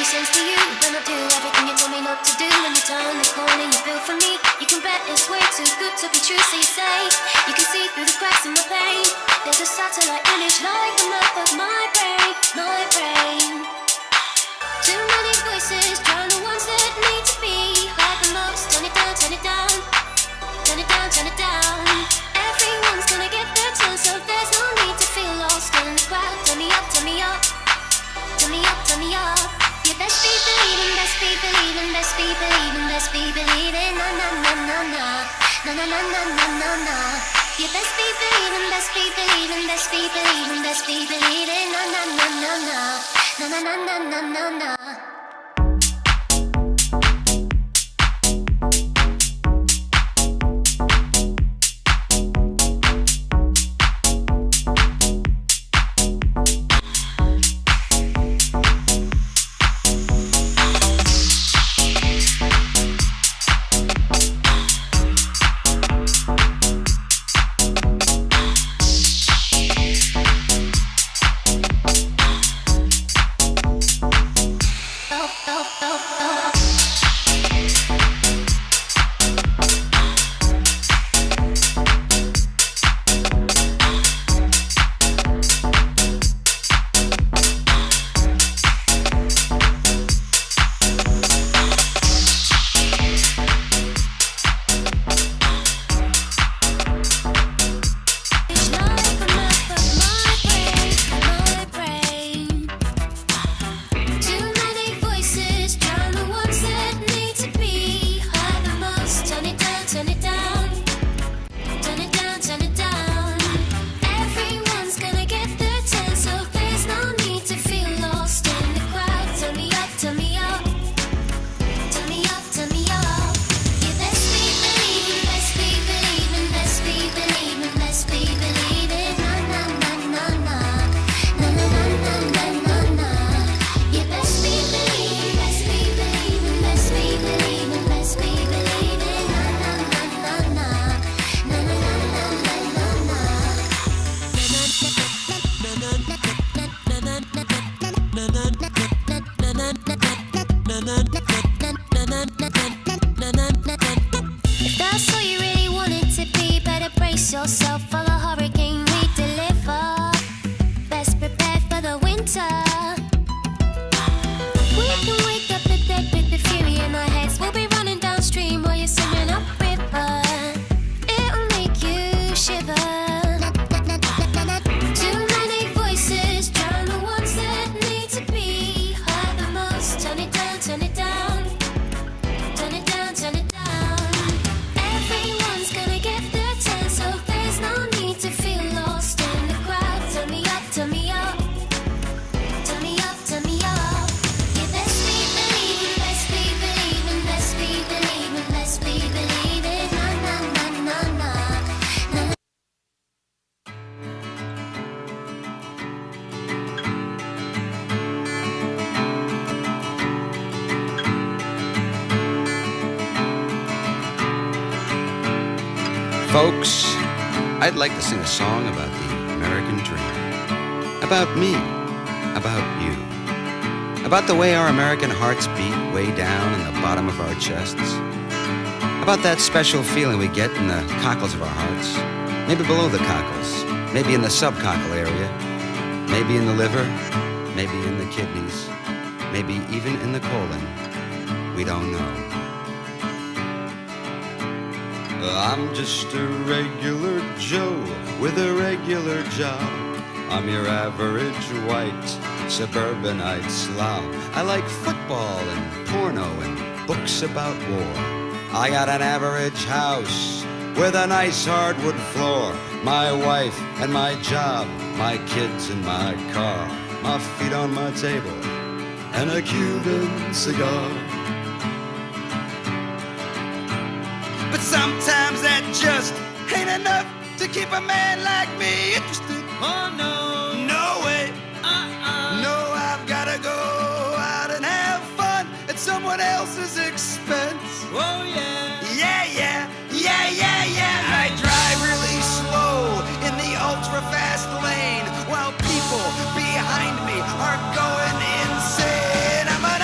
any sense to you when I do everything you told me not to do? When you turn the corner, you feel for me. You can bet it's way too good to be true, so you say. You can see through the cracks in my pain. There's a satellite image like the map of my brain, my brain. Too many voices drown the ones that need to be heard the most. Turn it down, turn it down, turn it down, turn it down. Everyone's gonna get their turn, so there's no need to feel lost in the crowd. Turn me up, turn me up, turn me up, turn me up. You best be believing, best be believing, best be believing, best be believing. Na na na na na, na na na na na na na. You best be believing, best be believing, best be believing, best be believing. Na na na na na, na na na na na na na. Yourself for the hurricane we deliver. Best prepared for the winter. We can wake up the dead with the fury in our heads. We'll be running downstream while you're swimming upriver. It'll make you shiver. Too many voices drown the ones that need to be heard the most. Turn it down, turn it down, turn it down, turn it down. Everyone's gonna get their turn, so there's no need to feel lost in the crowd. Turn me up, turn me up, turn me up, turn me up. Yeah, best be believing, best be believing, best be believing, best be believing. Na na na na na, na na. Folks, I'd like to sing a song about the American dream. About me. About you. About the way our American hearts beat way down in the bottom of our chests. About that special feeling we get in the cockles of our hearts. Maybe below the cockles. Maybe in the subcockle area. Maybe in the liver. Maybe in the kidneys. Maybe even in the colon. We don't know. I'm just a regular Joe with a regular job. I'm your average white suburbanite slob. I like football and porno and books about war. I got an average house with a nice hardwood floor. My wife and my job, my kids and my car, my feet on my table and a Cuban cigar. But sometimes that just ain't enough to keep a man like me interested. Oh no, no way. No, I've gotta go out and have fun at someone else's expense. Oh yeah. Yeah, yeah, yeah, yeah, yeah. I drive really slow in the ultra fast lane while people behind me are going insane. I'm an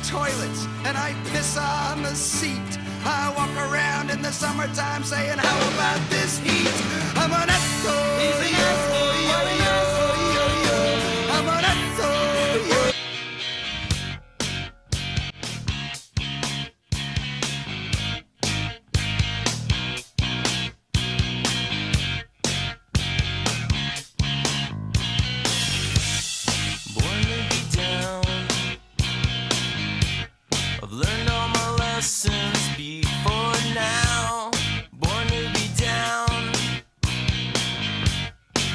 toilets and I piss on the seat. I walk around in the summertime saying, how about this heat? I'm an asshole. He's an asshole. I'm an asshole. Born to be down. I've learned all my lessons before now. Born to be down.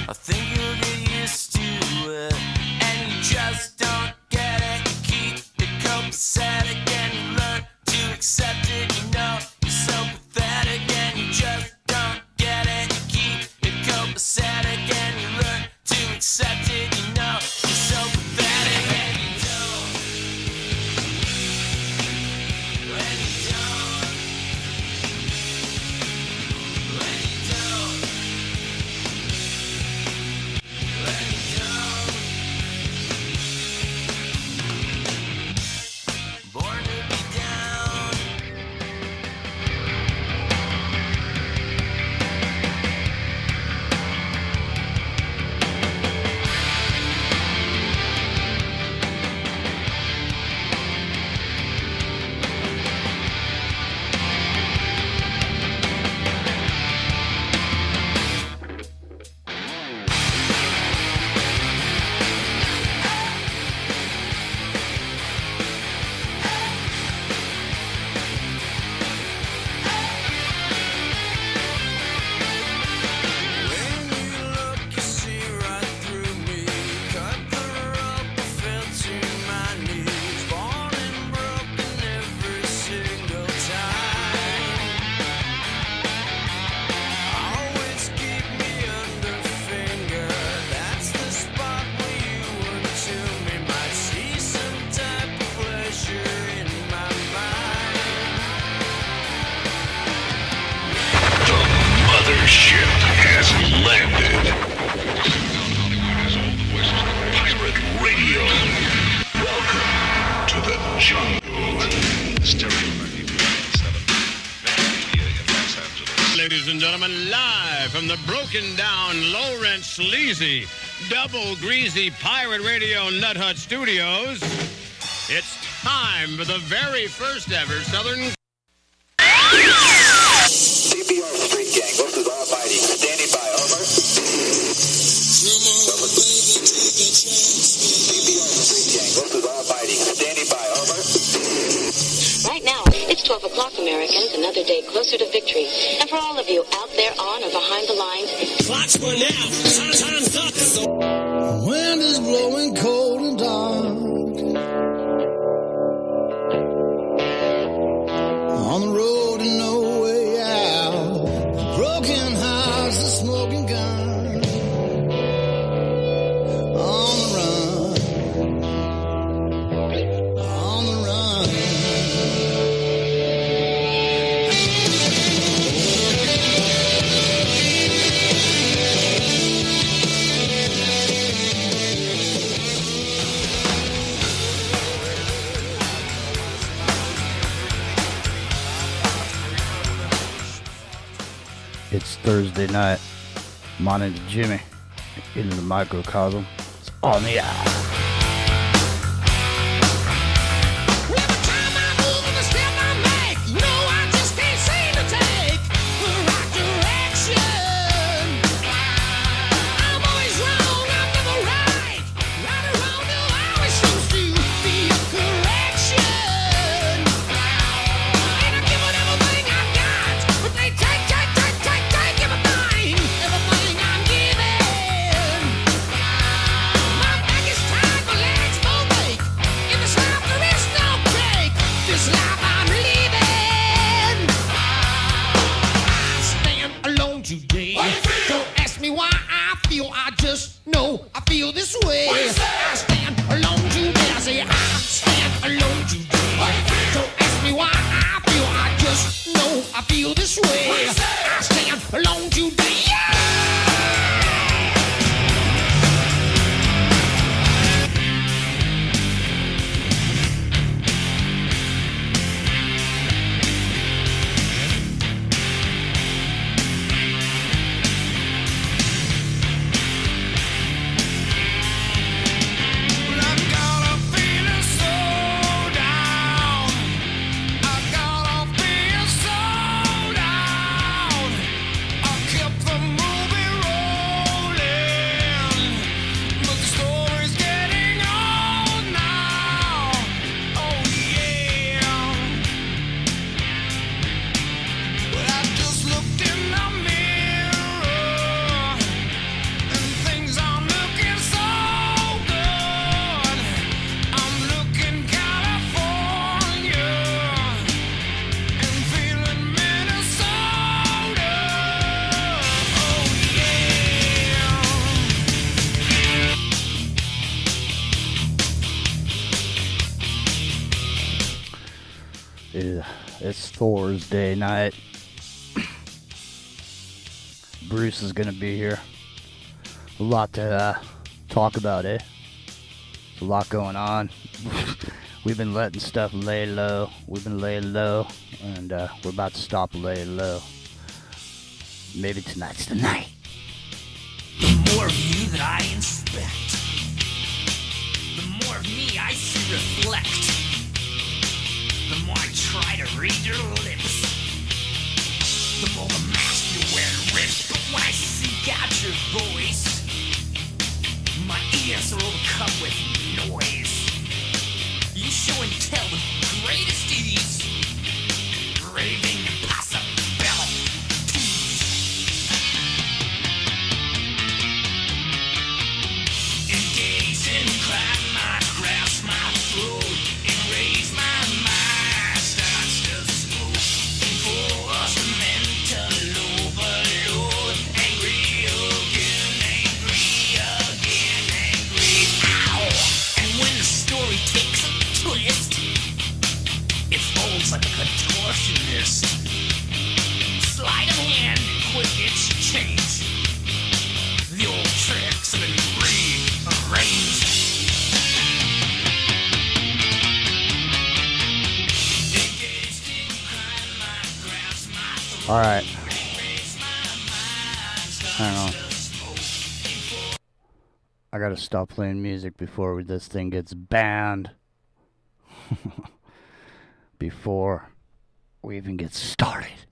I think you'll get used to it, and you just don't get it. You keep it copacetic, and you learn to accept it. You know you're so pathetic, and you just don't get it. You keep it copacetic, and you learn to accept it. You know you're so pathetic, and you don't. When you don't. When you don't. When you don't. Born to be down. When you look, you see right through me. Cut the rope, I fell to my knees. Born and broken every single time. Always keep me under finger. That's the spot where you until me might see some type of pleasure in my mind. Mothership has landed. Pirate Radio. Welcome to the jungle. Ladies and gentlemen, live from the broken down, low rent, sleazy, double greasy Pirate Radio Nut Hut Studios, it's time for the very first ever Southern. CPR Street Gang, this is all fighting. Standing by, over. CPR Street Gang, this is all fighting. Standing by, over. Right now, it's 12 o'clock, Americans, another day closer to victory. And for all of you out there on or behind the lines, Clocks run out. Time's up. Wind is blowing cold and dark. On the road and no way out. A broken house, a smoking gun. On the run. On the run. It's Thursday night. Morning to Jimmy. Into the microcosm. It's on the eye. Every time I move and the step I make, you know I just can't seem to take the right direction. I'm always wrong, I'm never right. Right or wrong, no, always seems to be a correction. And I'm giving everything I've got, but they take everything I'm giving. My back is tired. It's Thors Day night. Bruce is gonna be here. A lot to talk about, eh? There's a lot going on. We've been letting stuff lay low. We've been laying low, and we're about to stop laying low. Maybe tonight's the night. The more of you that I inspect, the more of me I see reflect. The more I try to read your lips, the more the mask you wear rips. But when I seek out your voice, my ears are overcome with noise. You show and tell the greatest ease, raving impossibilities. Engaged in crime, I grasp my throat and raise my mind, starts to smoke. For us mental overload, angry again, angry again, angry. Ow! And when the story takes a twist, it folds like a contortionist. Sleight of hand, quick exchange. The old tricks have been rearranged. Engaged in crime, I grasp my throat. All right. Hang on. I gotta stop playing music before this thing gets banned. Before we even get started.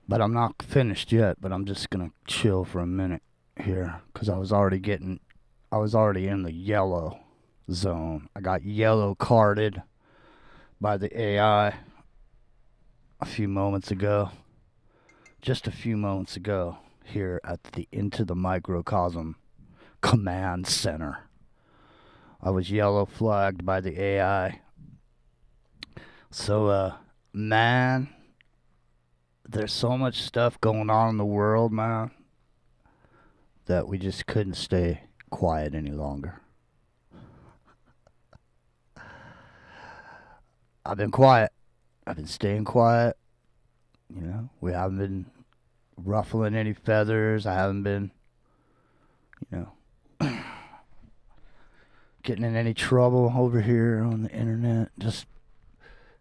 But I'm not finished yet, but I'm just gonna chill for a minute here, because I was already in the yellow zone. I got yellow carded by the AI just a few moments ago, here at the Into the Microcosm Command Center. I was yellow flagged by the AI. So, man, there's so much stuff going on in the world, man, that we just couldn't stay quiet any longer. I've been quiet. I've been staying quiet. You know, we haven't been ruffling any feathers. I haven't been, getting in any trouble over here on the internet. Just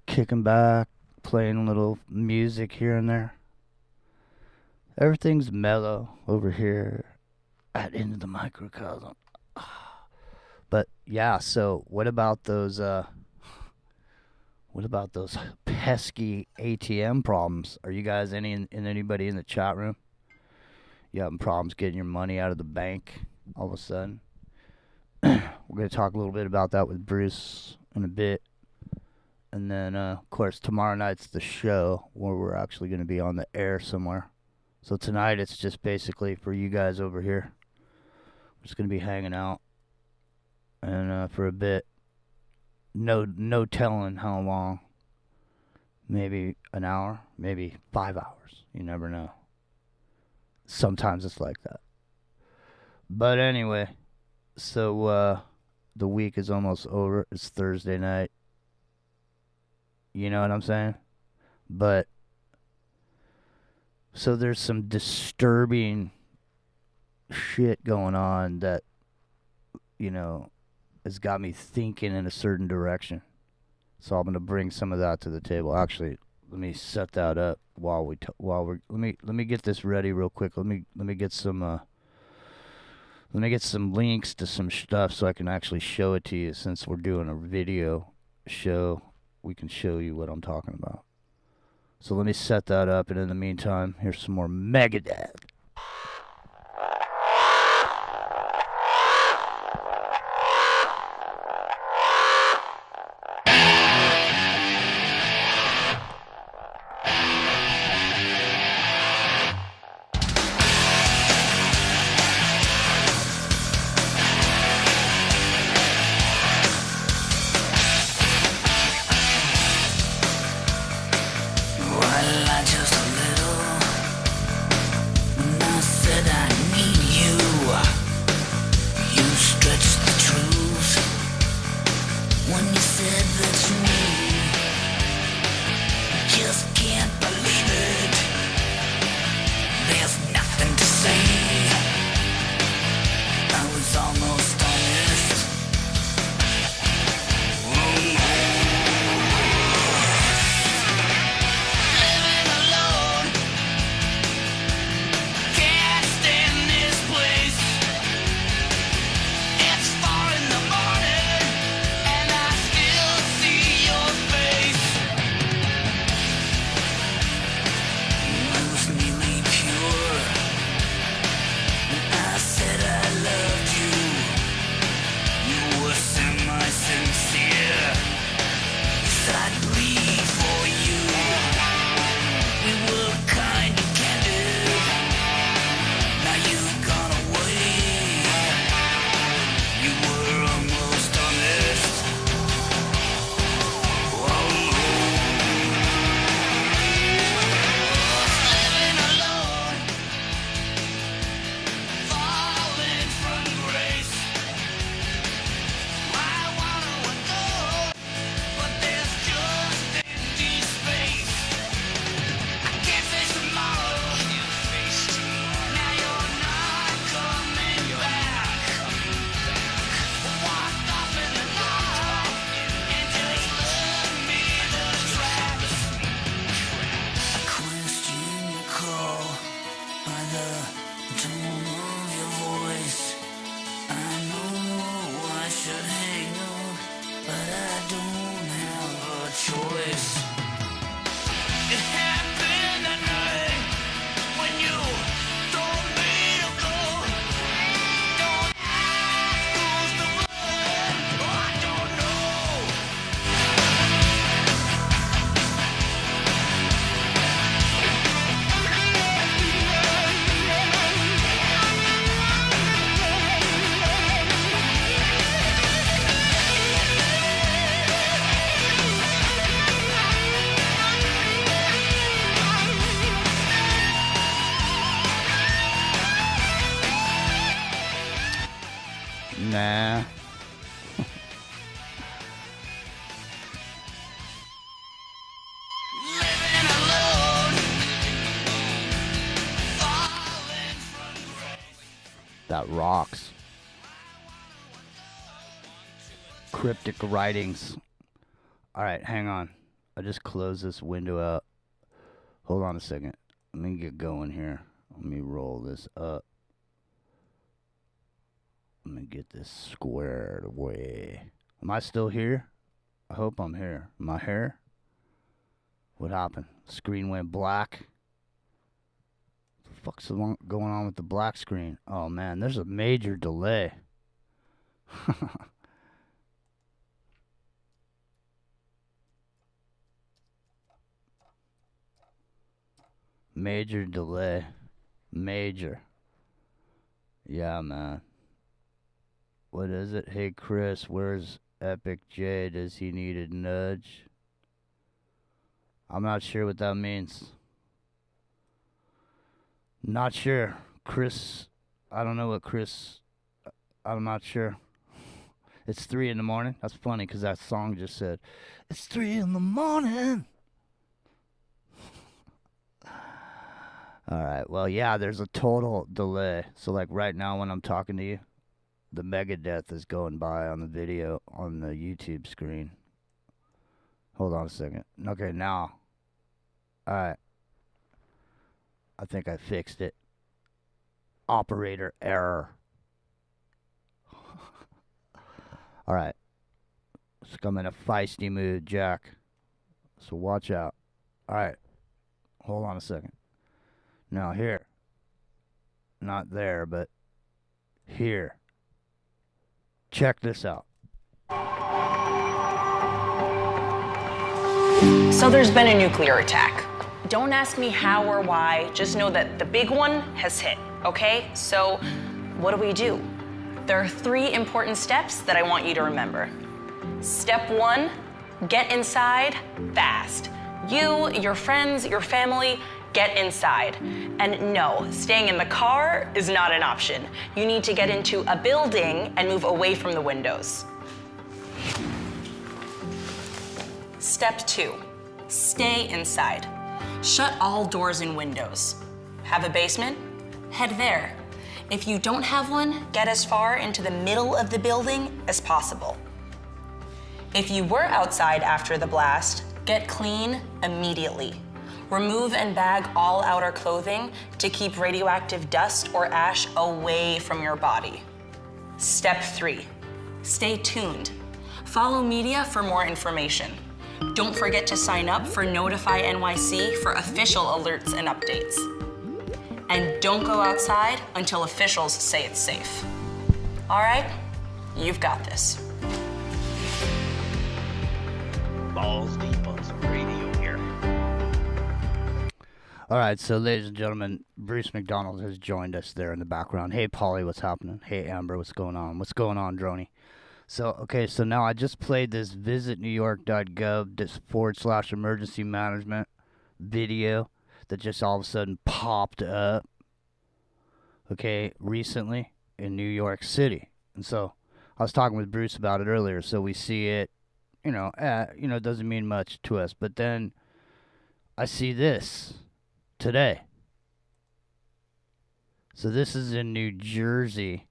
kicking back, playing a little music here and there. Everything's mellow over here at Into the Microcosm. But yeah, so what about those pesky ATM problems? Are you guys anybody in the chat room? You having problems getting your money out of the bank all of a sudden? We're going to talk a little bit about that with Bruce in a bit. And then, of course, tomorrow night's the show where we're actually going to be on the air somewhere. So tonight it's just basically for you guys over here. We're just going to be hanging out. And for a bit. No telling how long. Maybe an hour. Maybe 5 hours. You never know. Sometimes it's like that. But anyway. So, the week is almost over. It's Thursday night. You know what I'm saying? But, so there's some disturbing shit going on that, has got me thinking in a certain direction. So I'm going to bring some of that to the table. Actually, let me set that up while let me get this ready real quick. Let me get some links to some stuff so I can actually show it to you. Since we're doing a video show, we can show you what I'm talking about. So let me set that up, and in the meantime, here's some more Megadeth. That rocks. Cryptic writings. All right, hang on. I just closed this window out. Hold on a second. Let me get going here. Let me roll this up. Let me get this squared away. Am I still here? I hope I'm here. Am I here? What happened? Screen went black. What the fuck's going on with the black screen? Oh man, there's a major delay. Major delay. Major. Yeah, man. What is it? Hey, Chris, where's Epic J? Does he need a nudge? I'm not sure what that means. Not sure. Chris, I don't know what Chris, I'm not sure. It's 3 in the morning. That's funny because that song just said, it's 3 in the morning. All right. Well, yeah, there's a total delay. So, like right now when I'm talking to you, the Megadeth is going by on the video on the YouTube screen. Hold on a second. Okay, now. All right. I think I fixed it. Operator error. All right. Let's come in a feisty mood, Jack. So watch out. All right. Hold on a second. Now here. Not there, but here. Check this out. So there's been a nuclear attack. Don't ask me how or why, just know that the big one has hit, okay? So what do? There are 3 important steps that I want you to remember. Step 1, get inside fast. You, your friends, your family, get inside. And no, staying in the car is not an option. You need to get into a building and move away from the windows. Step 2, stay inside. Shut all doors and windows. Have a basement? Head there. If you don't have one, get as far into the middle of the building as possible. If you were outside after the blast, get clean immediately. Remove and bag all outer clothing to keep radioactive dust or ash away from your body. Step 3, stay tuned. Follow media for more information. Don't forget to sign up for Notify NYC for official alerts and updates. And don't go outside until officials say it's safe. All right, you've got this. Balls deep on some radio here. All right, so ladies and gentlemen, Bruce McDonald has joined us there in the background. Hey, Polly, what's happening? Hey, Amber, what's going on? What's going on, Droney? So, okay, so now I just played this visitnewyork.gov /emergency management video that just all of a sudden popped up, okay, recently in New York City. And so I was talking with Bruce about it earlier. So we see it, it doesn't mean much to us. But then I see this today. So this is in New Jersey.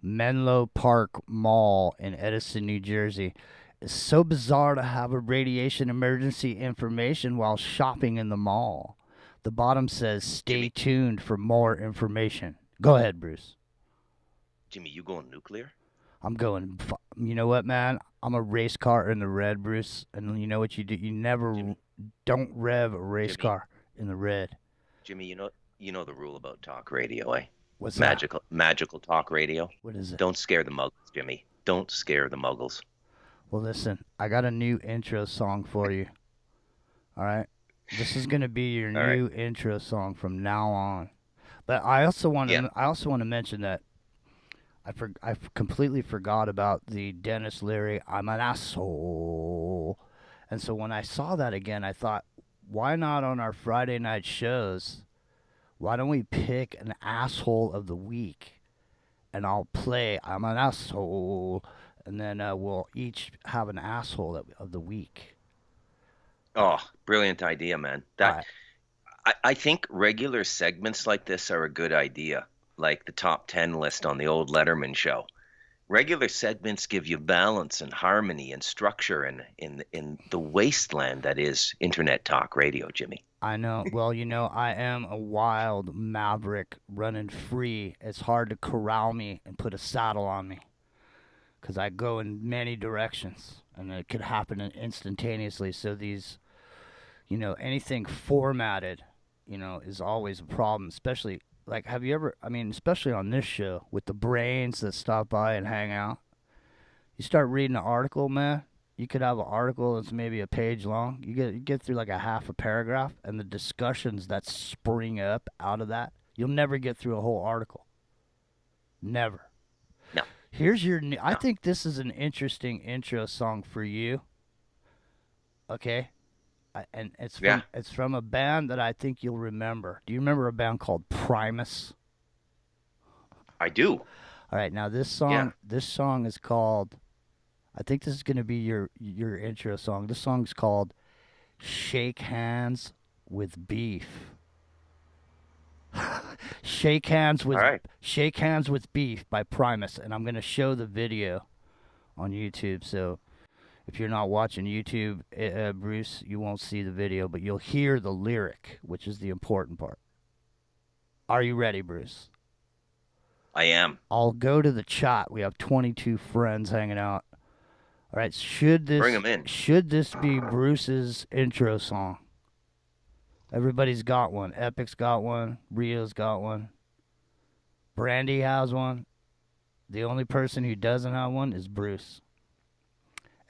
Menlo Park Mall in Edison, New Jersey. It's so bizarre to have a radiation emergency information while shopping in the mall. The bottom says, stay tuned for more information. Go ahead, Bruce. Jimmy, you going nuclear? I'm going, you know what, man? I'm a race car in the red, Bruce. And you know what you do? You never, don't rev a race car in the red. Jimmy, you know the rule about talk radio, eh? What's magical talk radio? What is it? Don't scare the muggles, Jimmy. Don't scare the muggles. Well, listen, I got a new intro song for you. All right? This is going to be your new intro song from now on. But I also want to mention that I completely forgot about the Dennis Leary, I'm an asshole. And so when I saw that again, I thought, why not on our Friday night shows? Why don't we pick an asshole of the week? And I'll play I'm an asshole. And then we'll each have an asshole of the week. Oh, brilliant idea, man. I think regular segments like this are a good idea. like the top 10 list on the old Letterman show. Regular segments give you balance and harmony and structure in the wasteland that is internet talk radio, Jimmy. I know. Well, I am a wild maverick running free. It's hard to corral me and put a saddle on me because I go in many directions and it could happen instantaneously. So these, anything formatted, is always a problem, especially like, have you ever, especially on this show with the brains that stop by and hang out. You start reading an article, man. You could have an article that's maybe a page long. You get through like a half a paragraph, and the discussions that spring up out of that, you'll never get through a whole article. Never. No. Here's your. I think this is an interesting intro song for you. Okay, and it's from a band that I think you'll remember. Do you remember a band called Primus? I do. All right, now this song is called. I think this is going to be your intro song. This song's called Shake Hands with Beef. Shake Hands with Beef by Primus, and I'm going to show the video on YouTube. So if you're not watching YouTube, Bruce, you won't see the video, but you'll hear the lyric, which is the important part. Are you ready, Bruce? I am. I'll go to the chat. We have 22 friends hanging out. All right, bring them in. Should this be Bruce's intro song? Everybody's got one. Epic's got one. Rio's got one. Brandy has one. The only person who doesn't have one is Bruce.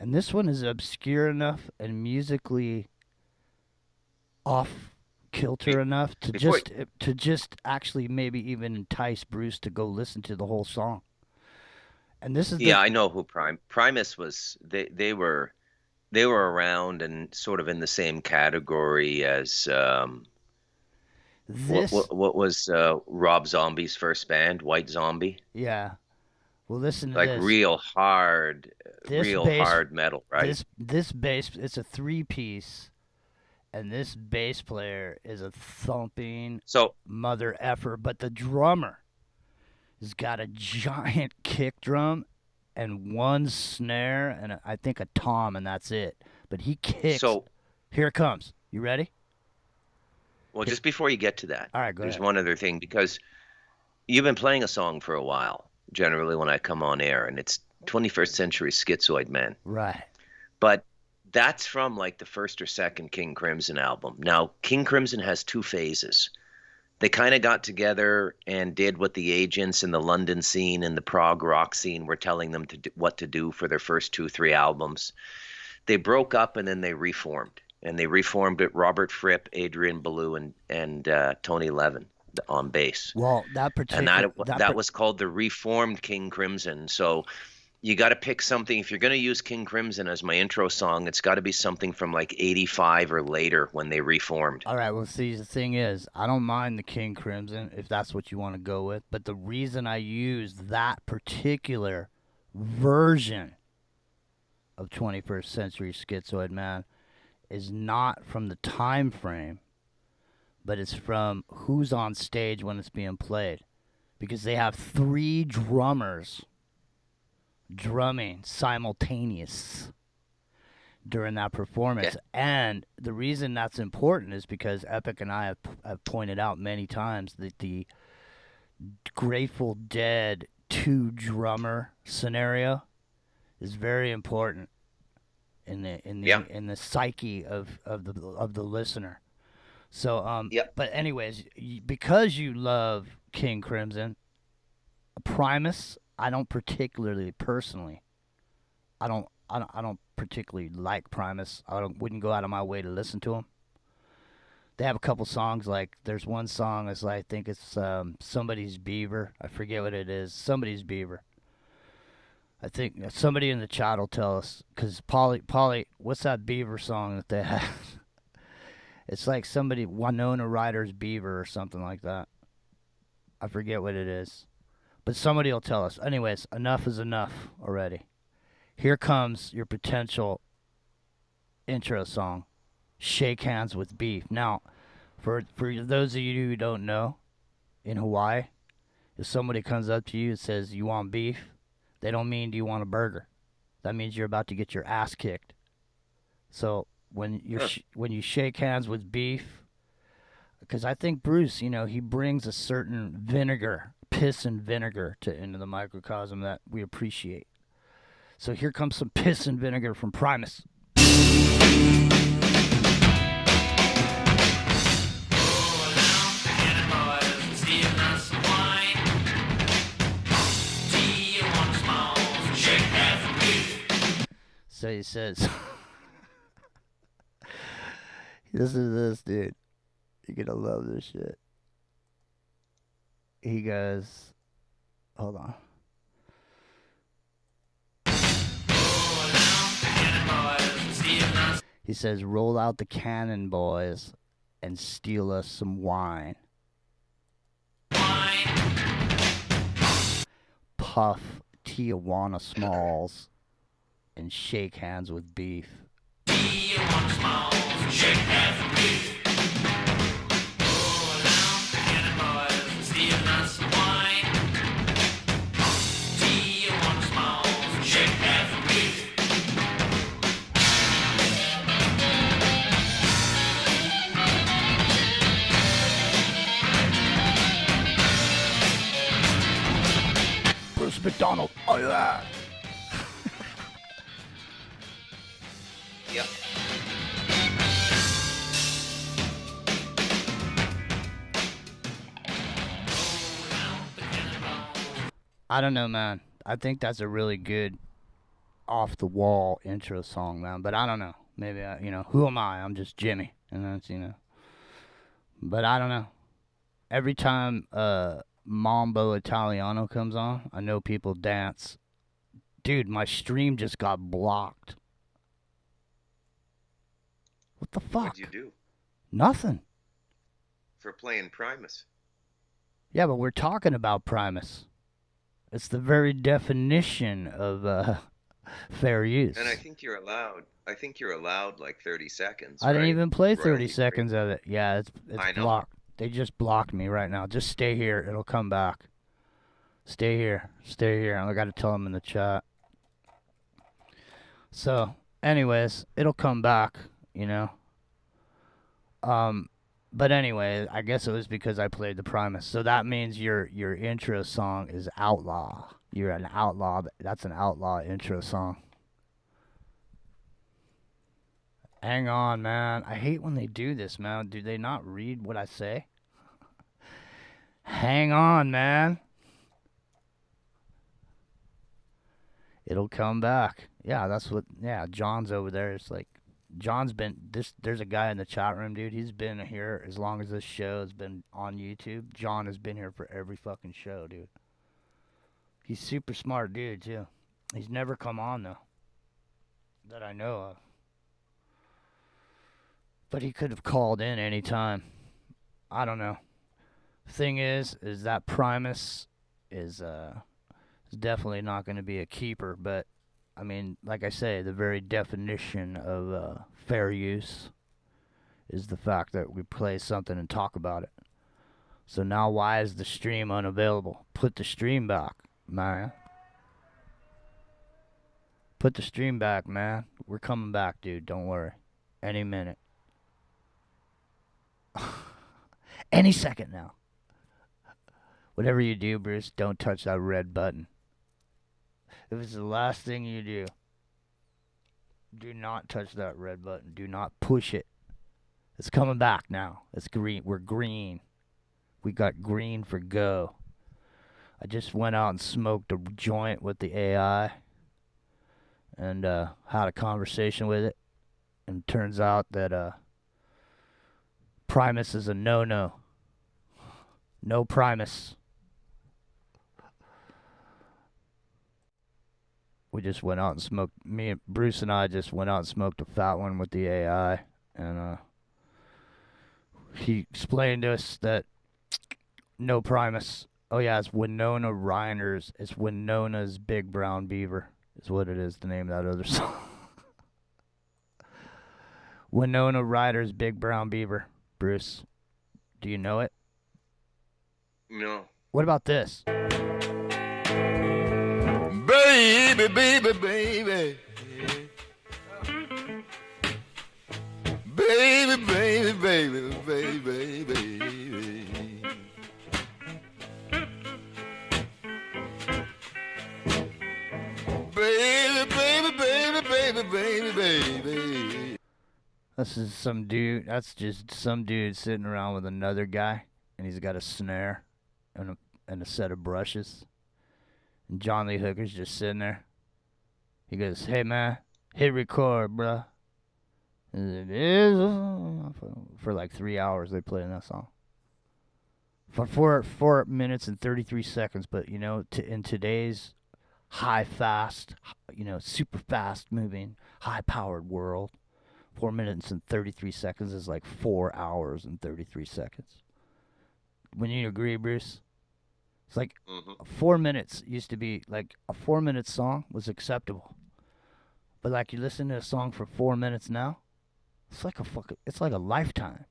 And this one is obscure enough and musically off kilter enough to just actually maybe even entice Bruce to go listen to the whole song. And this is I know who Primus was. They were around and sort of in the same category as what was Rob Zombie's first band, White Zombie. Yeah. Well, listen to like this. Real hard metal, right? This bass, it's a 3-piece, and this bass player is a thumping mother effer, but the drummer has got a giant kick drum and one snare and I think a tom, and that's it. But he kicks. So here it comes. You ready? Well, just before you get to that, all right, there's one other thing, because you've been playing a song for a while, generally when I come on air, and it's 21st Century Schizoid Man. Right. But that's from like the first or second King Crimson album. Now, King Crimson has 2 phases. They kind of got together and did what the agents in the London scene and the prog rock scene were telling them what to do for their first 2-3 albums. They broke up and then they reformed. And they reformed it Robert Fripp, Adrian Belew, and Tony Levin on bass. Well, that was called the Reformed King Crimson. So you got to pick something. If you're going to use King Crimson as my intro song, it's got to be something from like 85 or later when they reformed. All right, well, see, the thing is, I don't mind the King Crimson if that's what you want to go with, but the reason I used that particular version of 21st Century Schizoid Man is not from the time frame, but it's from who's on stage when it's being played. Because they have 3 drummers drumming simultaneous during that performance. Yeah. And the reason that's important is because Epic and I have pointed out many times that the Grateful Dead 2 drummer scenario is very important in the psyche of the listener. So but anyways, because you love King Crimson, Primus, I don't particularly personally. I don't particularly like Primus. Wouldn't go out of my way to listen to them. They have a couple songs, like there's one song is I think it's Somebody's Beaver. I forget what it is. Somebody's Beaver. I think somebody in the chat will tell us, because Polly, what's that Beaver song that they have? It's like Winona Ryder's Beaver or something like that. I forget what it is. But somebody will tell us. Anyways, enough is enough already. Here comes your potential intro song, Shake Hands with Beef. Now, for those of you who don't know, in Hawaii, If somebody comes up to you and says, you want beef, they don't mean, do you want a burger? That means you're about to get your ass kicked. So when when you shake hands with beef, because I think Bruce, he brings a certain vinegar, piss and vinegar into the microcosm that we appreciate. So here comes some piss and vinegar from Primus. So he says, listen to this, dude. You're gonna love this shit. He goes, hold on. He says, roll out the cannon, boys, and steal us some wine. Puff Tijuana Smalls and shake hands with beef. Tijuana Smalls, shake hands with beef. Bruce McDonald, oh yeah. Yep. I don't know, man. I think that's a really good off-the-wall intro song, man. But I don't know. Maybe, who am I? I'm just Jimmy. And that's, But I don't know. Every time Mambo Italiano comes on, I know people dance. Dude, my stream just got blocked. What the fuck? What'd you do? Nothing. For playing Primus. Yeah, but we're talking about Primus. It's the very definition of fair use. And I think you're allowed like 30 seconds. I didn't even play 30 Royalty seconds of it. Yeah, it's I know. blocked. They just blocked me right now. Just stay here. It'll come back. Stay here. Stay here. I got to tell them in the chat. So, anyways, it'll come back, But anyway, I guess it was because I played the Primus. So that means your intro song is Outlaw. You're an outlaw. That's an outlaw intro song. Hang on, man. I hate when they do this, man. Do they not read what I say? Hang on, man. It'll come back. Yeah, that's what. Yeah, John's over there. It's like, John's been this. There's a guy in the chat room, dude. He's been here as long as this show has been on YouTube. John has been here for every fucking show, dude. He's super smart, dude, too. He's never come on though, that I know of. But he could have called in any time. I don't know. Thing is that Primus is definitely not going to be a keeper. But I mean, like I say, the very definition of fair use is the fact that we play something and talk about it. So now why is the stream unavailable? Put the stream back, man. Put the stream back, man. We're coming back, dude. Don't worry. Any minute. Any second now. Whatever you do, Bruce, don't touch that red button. If it's the last thing you do, do not touch that red button. Do not push it. It's coming back now. It's green. We're green. We got green for go. I just went out and smoked a joint with the AI and had a conversation with it. And it turns out that Primus is a no-no. No Primus. We just went out and smoked. Me and Bruce and I just went out and smoked a fat one with the AI, and he explained to us that no Primus. Oh yeah, it's Winona Ryder's. It's Winona's Big Brown Beaver. Is what it is. The name of that other song. Winona Ryder's Big Brown Beaver. Bruce, do you know it? No. What about this? Baby, baby, baby. Baby, baby, baby, baby, baby. Baby, baby, baby, baby, baby, baby. This is some dude. That's just some dude sitting around with another guy, and he's got a snare and a set of brushes. And John Lee Hooker's just sitting there. He goes, "Hey man, hit record, bruh." And it is for like 3 hours they played that song. For 4 minutes and 33 seconds, but you know, in today's fast, super fast moving, high powered world, 4 minutes and 33 seconds is like 4 hours and 33 seconds. Wouldn't you agree, Bruce? It's like 4 minutes used to be like a 4 minute song was acceptable. But like you listen to a song for 4 minutes now, it's like a lifetime.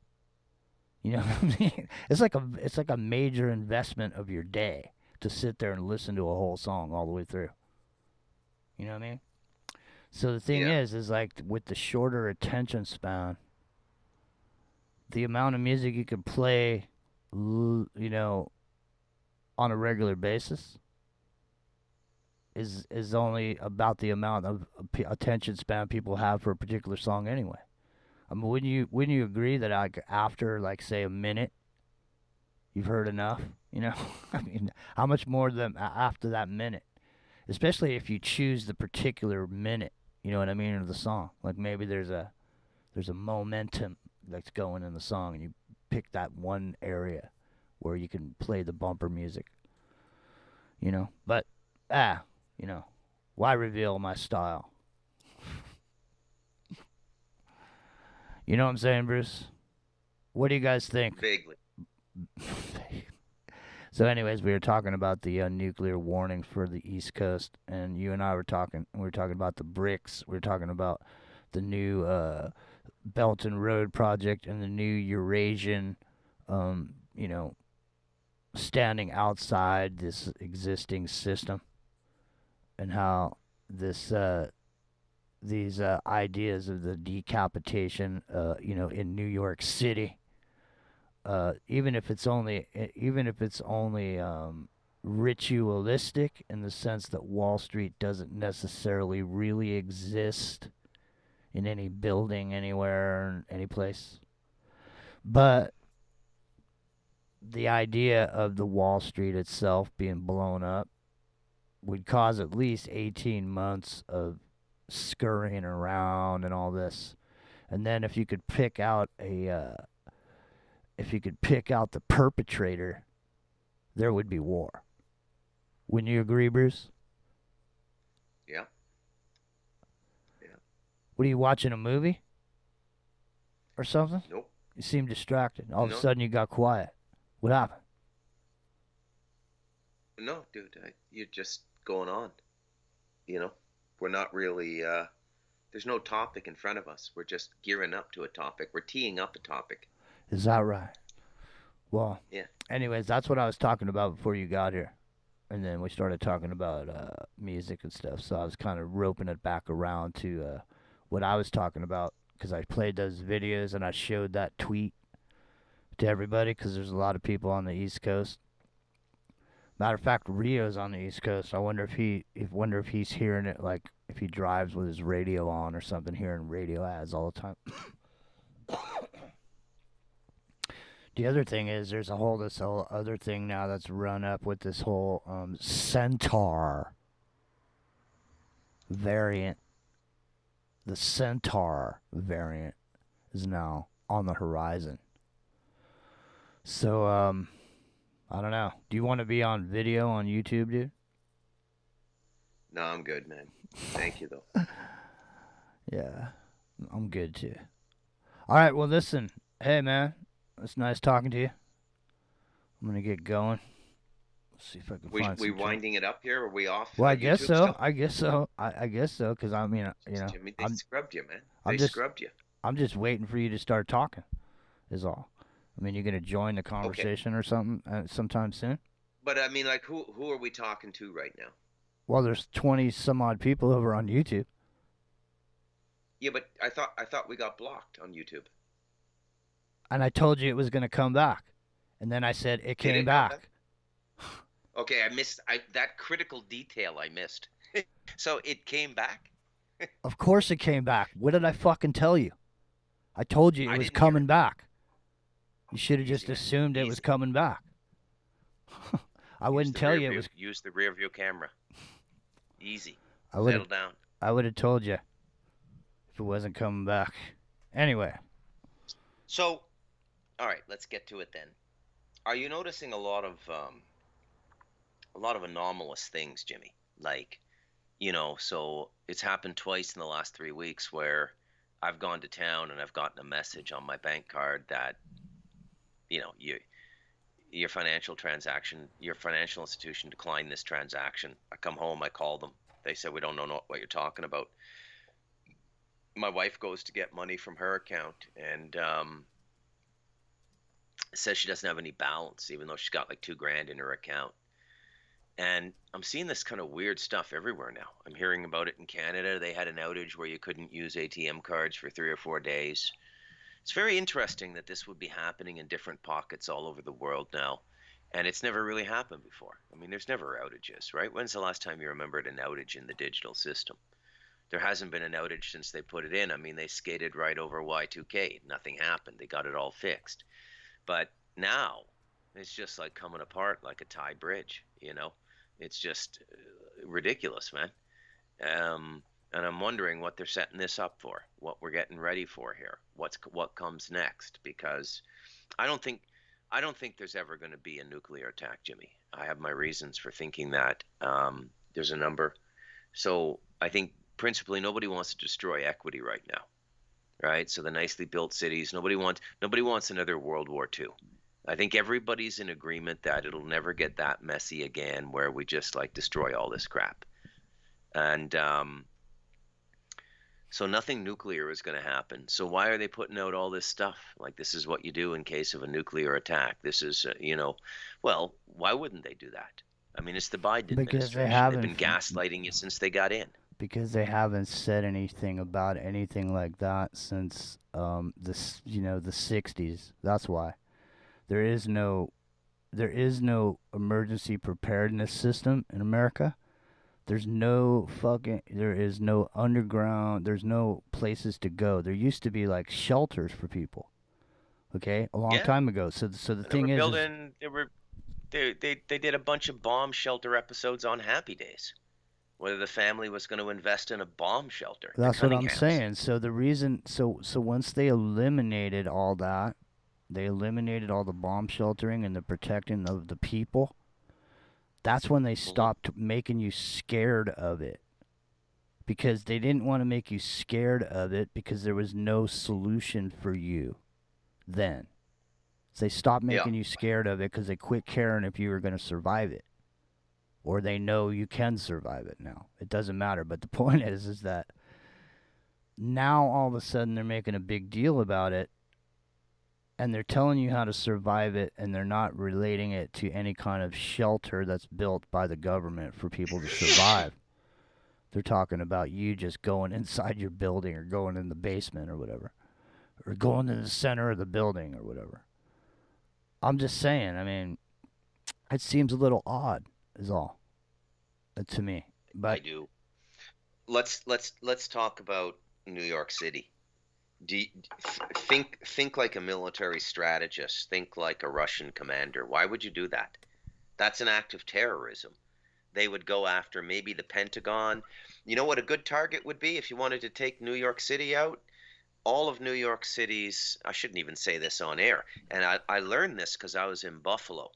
You know what I mean? It's like a major investment of your day to sit there and listen to a whole song all the way through. You know what I mean? So the thing is like with the shorter attention span, the amount of music you can play, on a regular basis is only about the amount of attention span people have for a particular song anyway. I mean, wouldn't you agree that after like say a minute, you've heard enough? You know, I mean, how much more than after that minute? Especially if you choose the particular minute, you know what I mean, of the song. Like maybe there's a momentum that's going in the song, and you pick that one area where you can play the bumper music. You know, but why reveal my style? You know what I'm saying, Bruce? What do you guys think? Vaguely. So anyways, we were talking about the nuclear warning for the East Coast, and you and I were talking about the BRICS. We were talking about the new Belt and Road Project and the new Eurasian, standing outside this existing system, and how these ideas of the decapitation, in New York City, even if it's only ritualistic in the sense that Wall Street doesn't necessarily really exist in any building anywhere, any place, but the idea of the Wall Street itself being blown up would cause at least 18 months of scurrying around and all this. And then if you could pick out the perpetrator, there would be war. Wouldn't you agree, Bruce? Yeah. What are you watching, a movie? Or something? Nope. You seem distracted. All of a sudden you got quiet. What happened? No, dude, you're just going on. We're not really, there's no topic in front of us. We're just gearing up to a topic. We're teeing up a topic. Is that right? Well, yeah. Anyways, that's what I was talking about before you got here. And then we started talking about music and stuff. So I was kind of roping it back around to what I was talking about, because I played those videos and I showed that tweet to everybody, because there's a lot of people on the East Coast. Matter of fact, Rio's on the East Coast. I wonder if he's hearing it, like if he drives with his radio on or something, hearing radio ads all the time. The other thing is, there's this whole other thing now that's run up with this whole Centaur variant. The Centaur variant is now on the horizon. So, I don't know. Do you want to be on video on YouTube, dude? No, I'm good, man. Thank you, though. Yeah, I'm good, too. All right, well, listen. Hey, man. It's nice talking to you. I'm going to get going. Let's see if I can find we winding it up here? Or are we off? Well, I guess so. Still? I guess so. I guess so, because, I mean, Jimmy, they scrubbed you, man. They scrubbed you. I'm just waiting for you to start talking, is all. I mean, you're going to join the conversation or something sometime soon? But I mean, like, who are we talking to right now? Well, there's 20 some odd people over on YouTube. Yeah, but I thought we got blocked on YouTube. And I told you it was going to come back. And then I said it Did came it come back. Okay, I missed that critical detail. I missed. So it came back. Of course it came back. What did I fucking tell you? I told you it I was didn't hear coming it. back. You should have just Easy, man. assumed it was Easy. coming back. I wouldn't tell you it was. Use the rear view camera. Easy. I would Settle down. I would have told you if it wasn't coming back. Anyway, So, all right, let's get to it then. Are you noticing a lot of anomalous things, Jimmy? Like, so it's happened twice in the last 3 weeks where I've gone to town and I've gotten a message on my bank card that, your financial institution declined this transaction. I come home, I call them. They said, we don't know what you're talking about. My wife goes to get money from her account and says she doesn't have any balance, even though she's got like $2,000 in her account. And I'm seeing this kind of weird stuff everywhere now. I'm hearing about it in Canada. They had an outage where you couldn't use ATM cards for 3 or 4 days. It's very interesting that this would be happening in different pockets all over the world now. And it's never really happened before. I mean, there's never outages, right? When's the last time you remembered an outage in the digital system? There hasn't been an outage since they put it in. I mean, they skated right over Y2K. Nothing happened. They got it all fixed. But now it's just like coming apart like a Thai bridge, It's just ridiculous, man. And I'm wondering what they're setting this up for, what we're getting ready for here, what comes next, because I don't think there's ever going to be a nuclear attack, Jimmy. I have my reasons for thinking that. There's a number. So I think principally nobody wants to destroy equity right now, right? So the nicely built cities, nobody wants another World War II. I think everybody's in agreement that it'll never get that messy again where we just like destroy all this crap. And so nothing nuclear is going to happen. So why are they putting out all this stuff? Like, this is what you do in case of a nuclear attack. This is, well, why wouldn't they do that? I mean, it's the Biden administration. They've been gaslighting you since they got in. Because they haven't said anything about anything like that since the 60s. That's why. There is no emergency preparedness system in America. There is no underground, there's no places to go. There used to be like shelters for people. Okay? A long time ago. So the thing is they did a bunch of bomb shelter episodes on Happy Days. Whether the family was going to invest in a bomb shelter. That's what I'm saying. So the reason so once they eliminated all that, they eliminated all the bomb sheltering and the protecting of the people. That's when they stopped making you scared of it. Because they didn't want to make you scared of it because there was no solution for you then. So they stopped making you scared of it because they quit caring if you were going to survive it. Or they know you can survive it now. It doesn't matter. But the point is that now all of a sudden they're making a big deal about it. And they're telling you how to survive it, and they're not relating it to any kind of shelter that's built by the government for people to survive. They're talking about you just going inside your building or going in the basement or whatever. Or going to the center of the building or whatever. I'm just saying, I mean, it seems a little odd is all to me. But I do. Let's talk about New York City. Think like a military strategist. Think like a Russian commander. Why would you do that? That's an act of terrorism. They would go after maybe the Pentagon. You know what a good target would be if you wanted to take New York City out? All of New York City's, I shouldn't even say this on air, and I learned this because I was in Buffalo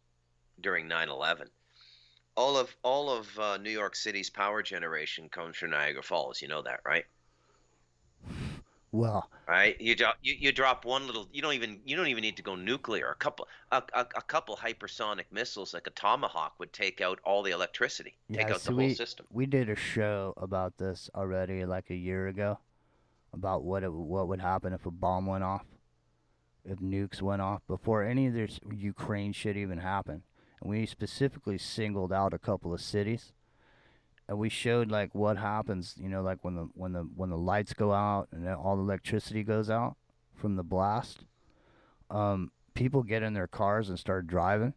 during 9/11. All of New York City's power generation comes from Niagara Falls. You know that, right? Well, right. You drop one little. You don't even need to go nuclear. A couple hypersonic missiles like a Tomahawk would take out all the electricity. Take out the whole system. We did a show about this already, like a year ago, about what would happen if a bomb went off, if nukes went off before any of this Ukraine shit even happened. and we specifically singled out a couple of cities, and we showed like what happens, like when the lights go out and then all the electricity goes out from the blast. People get in their cars and start driving,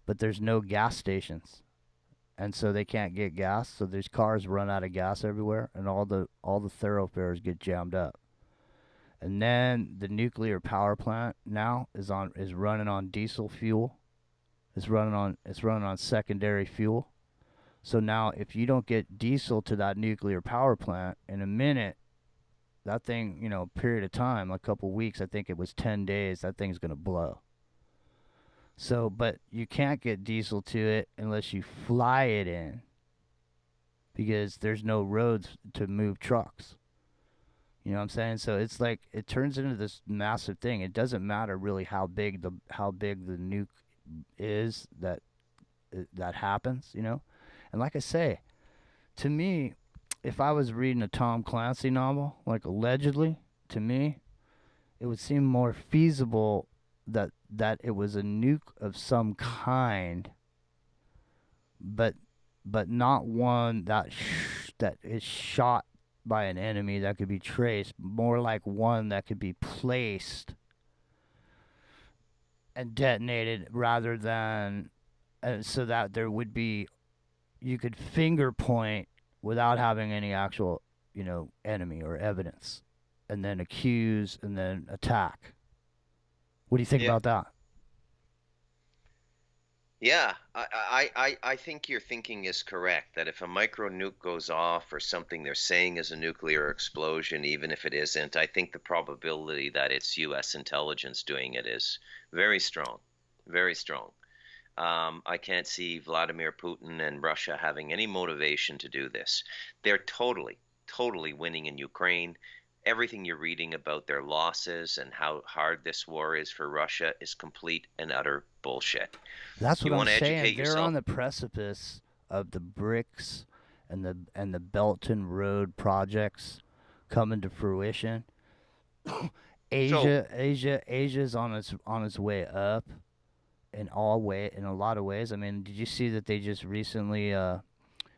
but there's no gas stations, and so they can't get gas. So these cars run out of gas everywhere, and all the thoroughfares get jammed up. And then the nuclear power plant now is running on diesel fuel. It's running on secondary fuel. So now if you don't get diesel to that nuclear power plant in a minute, that thing, period of time, a couple weeks, I think it was 10 days, that thing's going to blow. So, but you can't get diesel to it unless you fly it in, because there's no roads to move trucks. You know what I'm saying? So it's like it turns into this massive thing. It doesn't matter really how big the nuke is that happens, And like I say, to me, if I was reading a Tom Clancy novel, like allegedly, to me, it would seem more feasible that it was a nuke of some kind, but not one that is shot by an enemy that could be traced, more like one that could be placed and detonated, rather than so that there would be, you could finger point without having any actual enemy or evidence, and then accuse and then attack. What do you think about that? Yeah, I think your thinking is correct, that if a micro nuke goes off or something they're saying is a nuclear explosion, even if it isn't, I think the probability that it's U.S. intelligence doing it is very strong, very strong. I can't see Vladimir Putin and Russia having any motivation to do this. They're totally winning in Ukraine. Everything you're reading about their losses and how hard this war is for Russia is complete and utter bullshit. That's what I'm saying. They're yourself? on the precipice of the BRICS and the Belt and Road projects coming to fruition. Asia's on its way up in a lot of ways. I mean, did you see that they just recently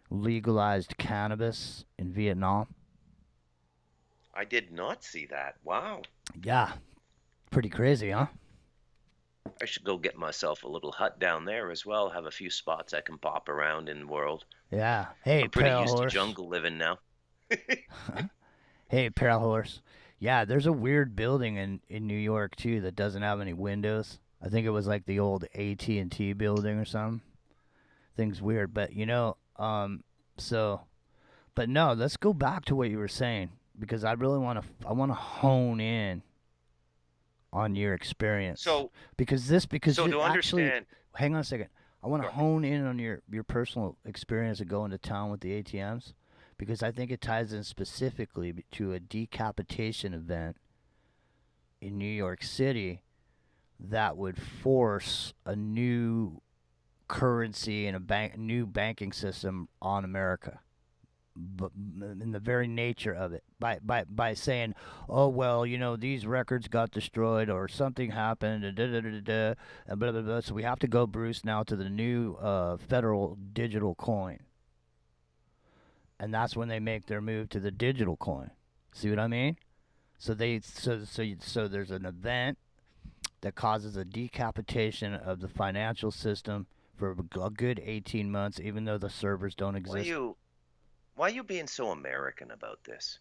legalized cannabis in Vietnam? I did not see that. Wow. Yeah, pretty crazy, huh? I should go get myself a little hut down there as well. Have a few spots I can pop around in the world. Yeah. Hey, I'm pretty Pale used Horse. to jungle living now. Hey, Pale Horse. Yeah, there's a weird building in New York too that doesn't have any windows. I think it was like the old AT&T building or something. Thing's weird, but but no, let's go back to what you were saying, because I really want to hone in on your experience. So to actually, understand, hang on a second. I want to hone in on your personal experience of going to town with the ATMs, because I think it ties in specifically to a decapitation event in New York City that would force a new currency and a new banking system on America. But in the very nature of it, by saying, oh well, these records got destroyed or something happened, and and blah blah blah. So we have to go, Bruce, now to the new federal digital coin, and that's when they make their move to the digital coin. See what I mean? So there's an event that causes a decapitation of the financial system for a good 18 months, even though the servers don't exist. Why are you being so American about this?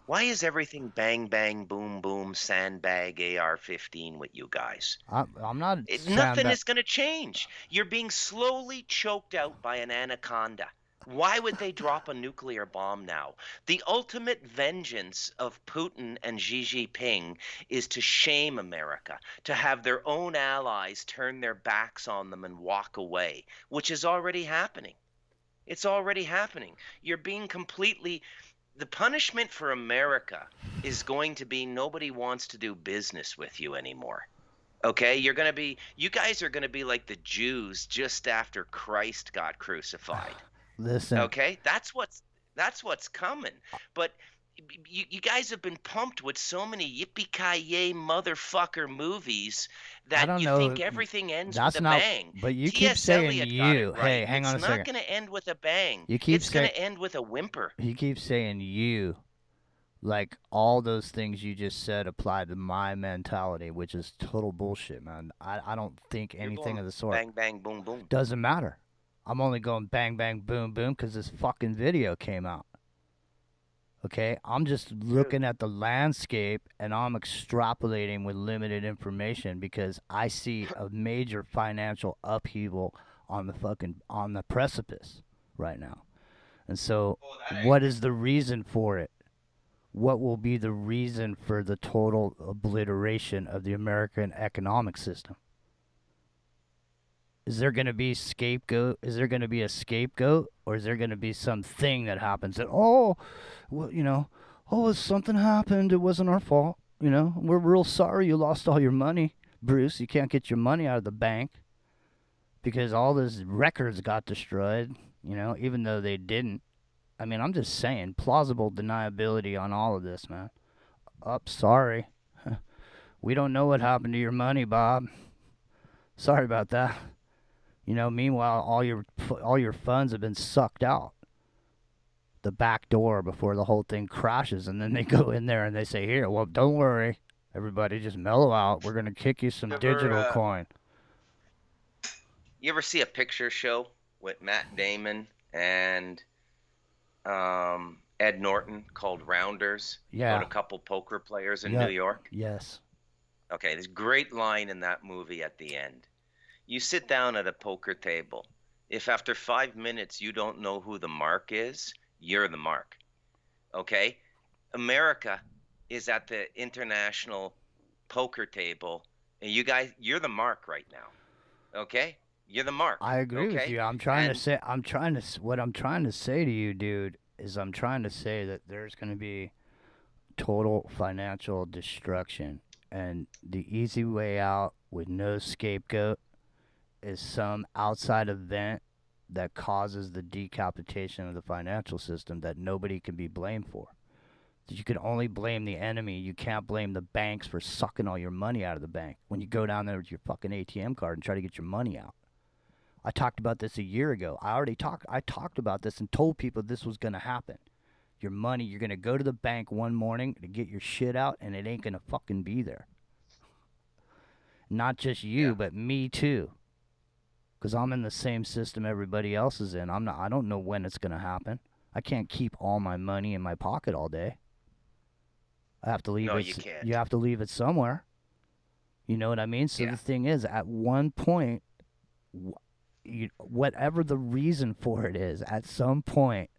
Why is everything bang, bang, boom, boom, sandbag, AR-15 with you guys? I'm not... Nothing is going to change. You're being slowly choked out by an anaconda. Why would they drop a nuclear bomb now? The ultimate vengeance of Putin and Xi Jinping is to shame America, to have their own allies turn their backs on them and walk away, which is already happening. It's already happening. You're being completely... The punishment for America is going to be nobody wants to do business with you anymore. Okay? You guys are going to be like the Jews just after Christ got crucified. Listen. Okay? That's what's coming. But you guys have been pumped with so many yippee-ki-yay motherfucker movies I that don't you know. think everything ends with That's a not. bang. But you keep T.S. saying Eliot got it you. right. Hey, hang on It's a not second. going to end with a bang. You keep It's going saying. to end with a whimper. You keep saying you. Like all those things you just said apply to my mentality, which is total bullshit, man. I don't think You're anything going of the sort. bang, bang, boom, boom. Doesn't matter. I'm only going bang, bang, boom, boom because this fucking video came out. Okay? I'm just looking at the landscape and I'm extrapolating with limited information because I see a major financial upheaval on the precipice right now. And so, what is the reason for it? What will be the reason for the total obliteration of the American economic system? Is there going to be scapegoat? Is there going to be a scapegoat, or is there going to be something that happens that something happened. It wasn't our fault. We're real sorry you lost all your money, Bruce. You can't get your money out of the bank because all those records got destroyed. Even though they didn't. I mean, I'm just saying, plausible deniability on all of this, man. Sorry. We don't know what happened to your money, Bob. Sorry about that. Meanwhile, all your funds have been sucked out the back door before the whole thing crashes, and then they go in there and they say, "Here, well, don't worry, everybody, just mellow out. We're gonna kick you some digital coin." You ever see a picture show with Matt Damon and Ed Norton called Rounders? Yeah. About a couple poker players in Yeah. New York. Yes. Okay, there's a great line in that movie at the end. You sit down at a poker table. If after 5 minutes you don't know who the mark is, you're the mark. Okay? America is at the international poker table, and you guys, you're the mark right now. Okay? You're the mark. I agree with okay? you. What I'm trying to say to you, dude, is I'm trying to say that there's going to be total financial destruction, and the easy way out with no scapegoat is some outside event that causes the decapitation of the financial system that nobody can be blamed for. You can only blame the enemy. You can't blame the banks for sucking all your money out of the bank when you go down there with your fucking ATM card and try to get your money out. I talked about this a year ago. I talked about this and told people this was going to happen. Your money, you're going to go to the bank one morning to get your shit out, and it ain't going to fucking be there. Not just you, but me too. Because I'm in the same system everybody else is in. I don't know when it's going to happen. I can't keep all my money in my pocket all day. I have to leave No, it. you can't. You have to leave it somewhere. You know what I mean? So the thing is, at one point, whatever the reason for it is, at some point,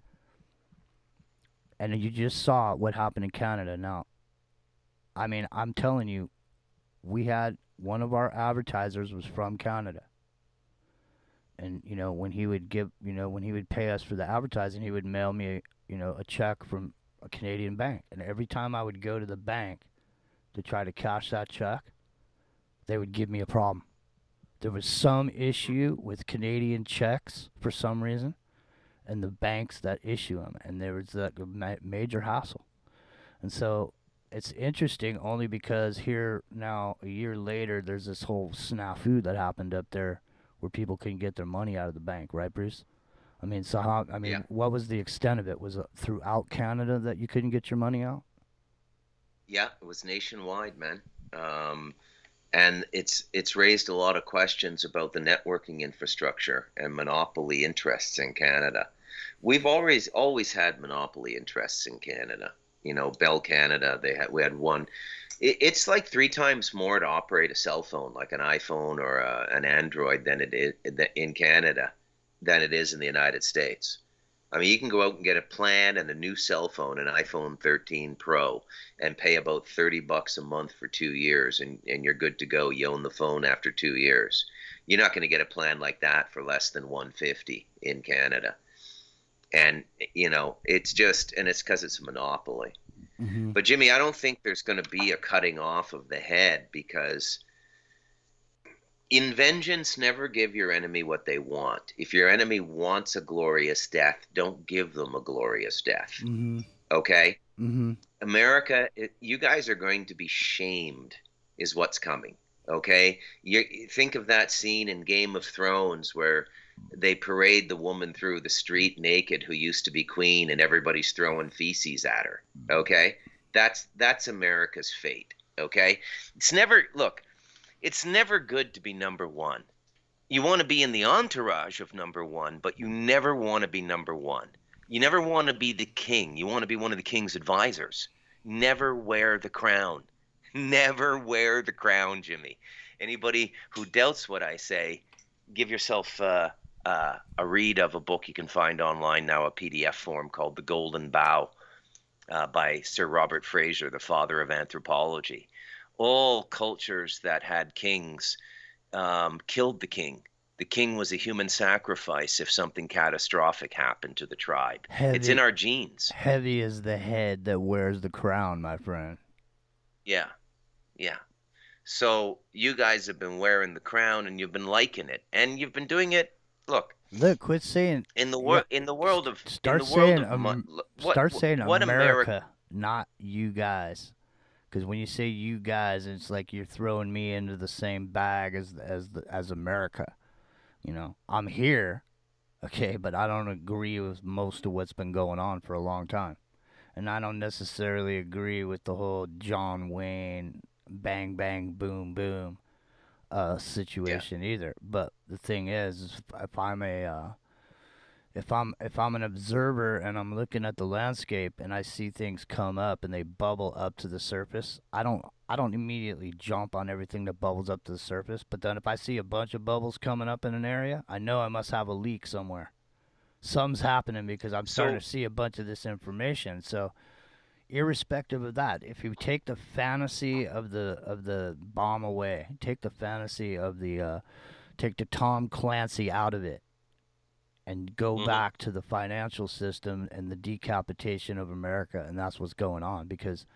and you just saw what happened in Canada. Now, I mean, I'm telling you, we had one of our advertisers was from Canada. And, when he would pay us for the advertising, he would mail me, a check from a Canadian bank. And every time I would go to the bank to try to cash that check, they would give me a problem. There was some issue with Canadian checks for some reason, and the banks that issue them. And there was that major hassle. And so it's interesting only because here now, a year later, there's this whole snafu that happened up there where people couldn't get their money out of the bank, right, Bruce? I mean, what was the extent of it? Was it throughout Canada that you couldn't get your money out? Yeah, it was nationwide, man. And it's raised a lot of questions about the networking infrastructure and monopoly interests in Canada. We've always had monopoly interests in Canada. Bell Canada, we had one. It's like 3 times more to operate a cell phone, like an iPhone or an Android, than it is in Canada than it is in the United States. I mean, you can go out and get a plan and a new cell phone, an iPhone 13 Pro, and pay about $30 a month for 2 years, and you're good to go. You own the phone after 2 years. You're not going to get a plan like that for less than $150 in Canada. And, it's because it's a monopoly. Mm-hmm. But Jimmy, I don't think there's going to be a cutting off of the head, because in vengeance, never give your enemy what they want. If your enemy wants a glorious death, don't give them a glorious death. Mm-hmm. Okay? Mm-hmm. America, you guys are going to be shamed, is what's coming. Okay, you think of that scene in Game of Thrones where they parade the woman through the street naked who used to be queen, and everybody's throwing feces at her. Okay, that's America's fate. Okay, it's never look. It's never good to be number one. You want to be in the entourage of number one, but you never want to be number one. You never want to be the king. You want to be one of the king's advisors. Never wear the crown. Never wear the crown, Jimmy. Anybody who doubts what I say, give yourself a read of a book you can find online now, a PDF form called The Golden Bough by Sir Robert Fraser, the father of anthropology. All cultures that had kings killed the king. The king was a human sacrifice if something catastrophic happened to the tribe. It's in our genes. Heavy is the head that wears the crown, my friend. Yeah, yeah. So you guys have been wearing the crown, and you've been liking it, and you've been doing it. Look, quit saying in the world. In the world of start in the world saying what America, not you guys. Because when you say you guys, it's like you're throwing me into the same bag as America. You know, I'm here, okay, but I don't agree with most of what's been going on for a long time. And I don't necessarily agree with the whole John Wayne bang bang boom boom situation either. But the thing is if I'm a if I'm an observer and I'm looking at the landscape and I see things come up and they bubble up to the surface, I don't immediately jump on everything that bubbles up to the surface. But then if I see a bunch of bubbles coming up in an area, I know I must have a leak somewhere. Something's happening because I'm starting to see a bunch of this information. So irrespective of that, if you take the fantasy of the bomb away, take the fantasy of take the Tom Clancy out of it, and go back to the financial system and the decapitation of America, and that's what's going on. Because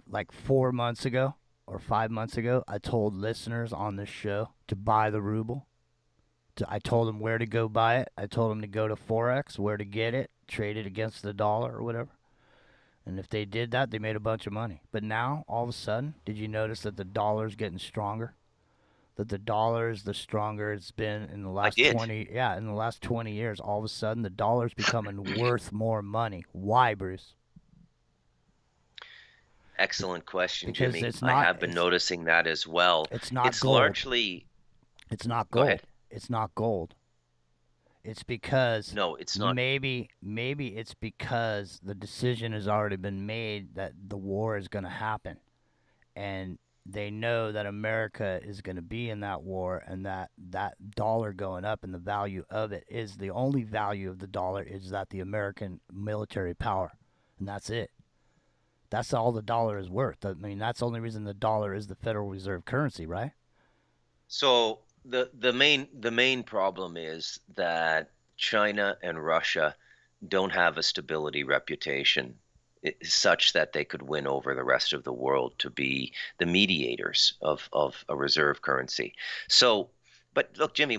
like 4 months ago or 5 months ago, I told listeners on this show to buy the ruble. I told them where to go buy it. I told them to go to Forex, where to get it, trade it against the dollar or whatever. And if they did that, they made a bunch of money. But now, all of a sudden, did you notice that the dollar's getting stronger? That the dollar is the stronger it's been in the last 20 in the last 20 years. All of a sudden the dollar's becoming worth more money. Why, Bruce? Excellent question, because Jimmy. I have been noticing that as well. It's not it's gold. Largely it's not gold. Go ahead. It's not gold. It's because no, it's not. Maybe it's because the decision has already been made that the war is going to happen, and they know that America is going to be in that war, and that dollar going up and the value of it is the only value of the dollar is that the American military power, and that's it. That's all the dollar is worth. I mean, that's the only reason the dollar is the Federal Reserve currency, right? So the main problem is that China and Russia don't have a stability reputation such that they could win over the rest of the world to be the mediators of a reserve currency. So, but look, Jimmy,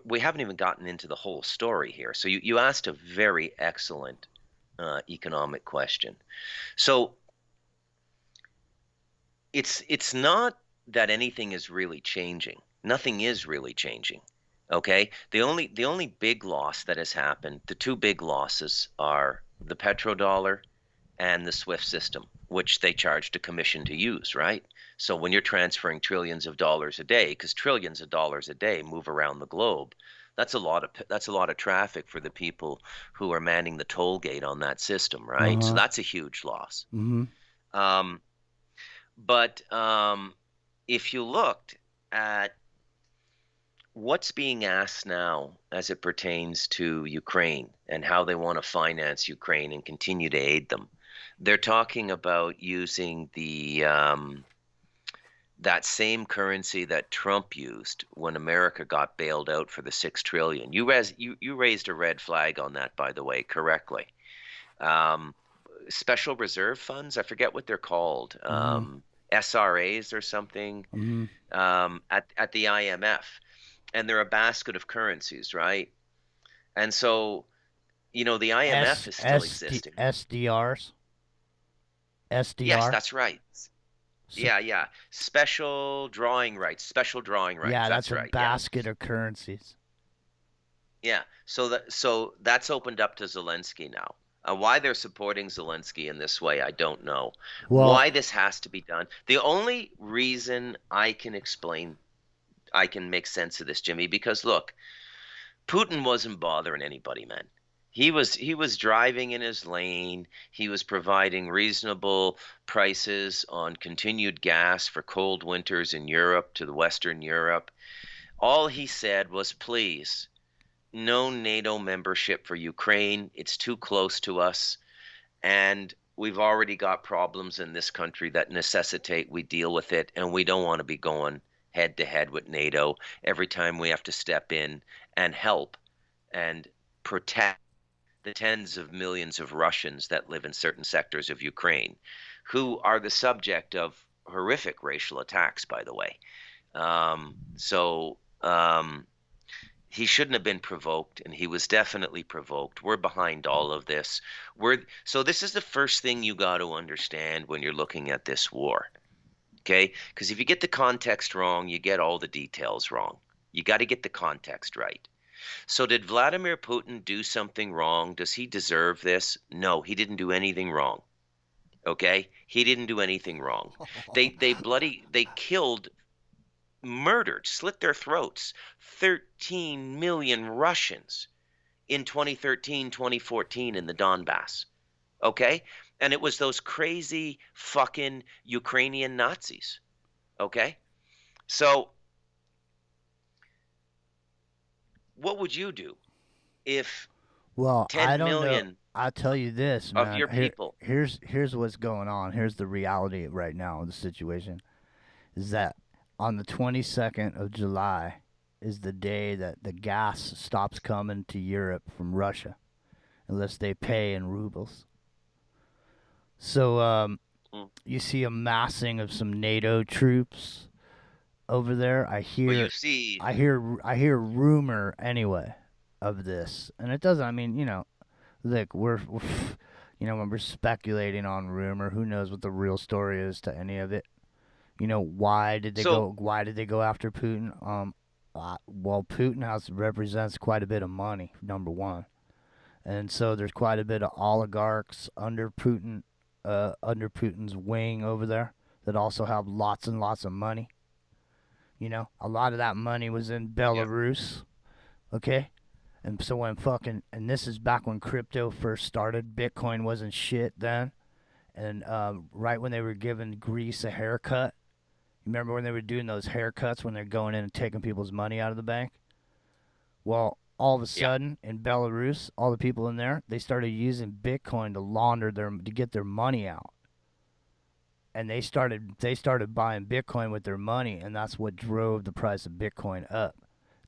we haven't even gotten into the whole story here. So you asked a very excellent economic question. So it's not that anything is really changing. Nothing is really changing. Okay? The only big loss that has happened, the two big losses are the petrodollar and the SWIFT system, which they charged a commission to use, right? So when you're transferring trillions of dollars a day, because trillions of dollars a day move around the globe, that's a lot of traffic for the people who are manning the toll gate on that system, right? So that's a huge loss. But if you looked at what's being asked now as it pertains to Ukraine and how they want to finance Ukraine and continue to aid them, they're talking about using the that same currency that Trump used when America got bailed out for the $6 trillion. You raised a red flag on that, by the way, correctly. Special reserve funds, I forget what they're called, SRAs or something, at the IMF. And they're a basket of currencies, right? And so, the IMF is still existing. SDRs? Yes, SDR. that's right. Yeah. Special drawing rights. Special drawing rights. Yeah, That's that's a right. Yeah. basket of currencies. Yeah. So that's opened up to Zelensky now. Why they're supporting Zelensky in this way, I don't know. Well, Why this has to be done. The only reason I can explain, I can make sense of this, Jimmy, because look, Putin wasn't bothering anybody, man. He was driving in his lane. He was providing reasonable prices on continued gas for cold winters in Europe to the Western Europe. All he said was, please, no NATO membership for Ukraine. It's too close to us. And we've already got problems in this country that necessitate we deal with it. And we don't want to be going head to head with NATO every time we have to step in and help and protect the tens of millions of Russians that live in certain sectors of Ukraine, who are the subject of horrific racial attacks, by the way. So he shouldn't have been provoked, and he was definitely provoked. We're behind all of this. So this is the first thing you got to understand when you're looking at this war, okay? Because if you get the context wrong, you get all the details wrong. You got to get the context right. So did Vladimir Putin do something wrong? Does he deserve this? No, he didn't do anything wrong. Okay? He didn't do anything wrong. They killed, murdered, slit their throats 13 million Russians in 2013, 2014 in the Donbass. Okay? And it was those crazy fucking Ukrainian Nazis. Okay? So what would you do if well, 10 I don't know. million I'll tell you this, of man. your people? Here's what's going on. Here's the reality right now of the situation. Is that on the 22nd of July is the day that the gas stops coming to Europe from Russia, unless they pay in rubles. So you see a massing of some NATO troops over there. I Well, hear you see, I hear rumor anyway of this, and it doesn't. I mean, look, we're when we're speculating on rumor, who knows what the real story is to any of it? Why did they so go? Why did they go after Putin? Well, Putin represents quite a bit of money, number one, and so there's quite a bit of oligarchs under Putin's wing over there that also have lots and lots of money. A lot of that money was in Belarus, okay? And so and this is back when crypto first started. Bitcoin wasn't shit then. And right when they were giving Greece a haircut, you remember when they were doing those haircuts when they're going in and taking people's money out of the bank? Well, all of a sudden in Belarus, all the people in there, they started using Bitcoin to get their money out. And they started buying Bitcoin with their money, and that's what drove the price of Bitcoin up.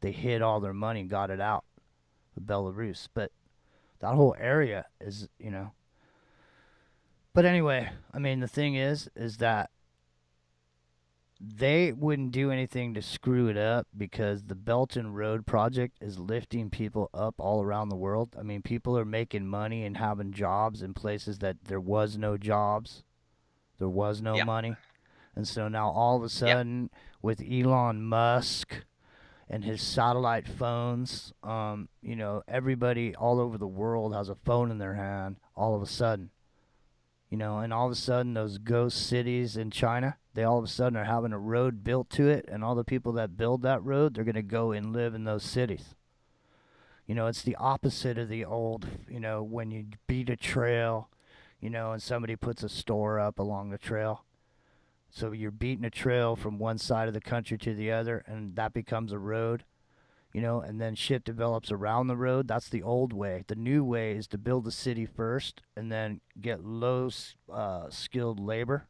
They hid all their money and got it out of Belarus. But that whole area is, But anyway, I mean, the thing is that they wouldn't do anything to screw it up because the Belt and Road Project is lifting people up all around the world. I mean, people are making money and having jobs in places that there was no jobs. There was no money. And so now all of a sudden, with Elon Musk and his satellite phones, everybody all over the world has a phone in their hand all of a sudden. And all of a sudden those ghost cities in China, they all of a sudden are having a road built to it, and all the people that build that road, they're going to go and live in those cities. It's the opposite of the old, when you beat a trail, and somebody puts a store up along the trail. So you're beating a trail from one side of the country to the other, and that becomes a road, and then shit develops around the road. That's the old way. The new way is to build the city first and then get low skilled labor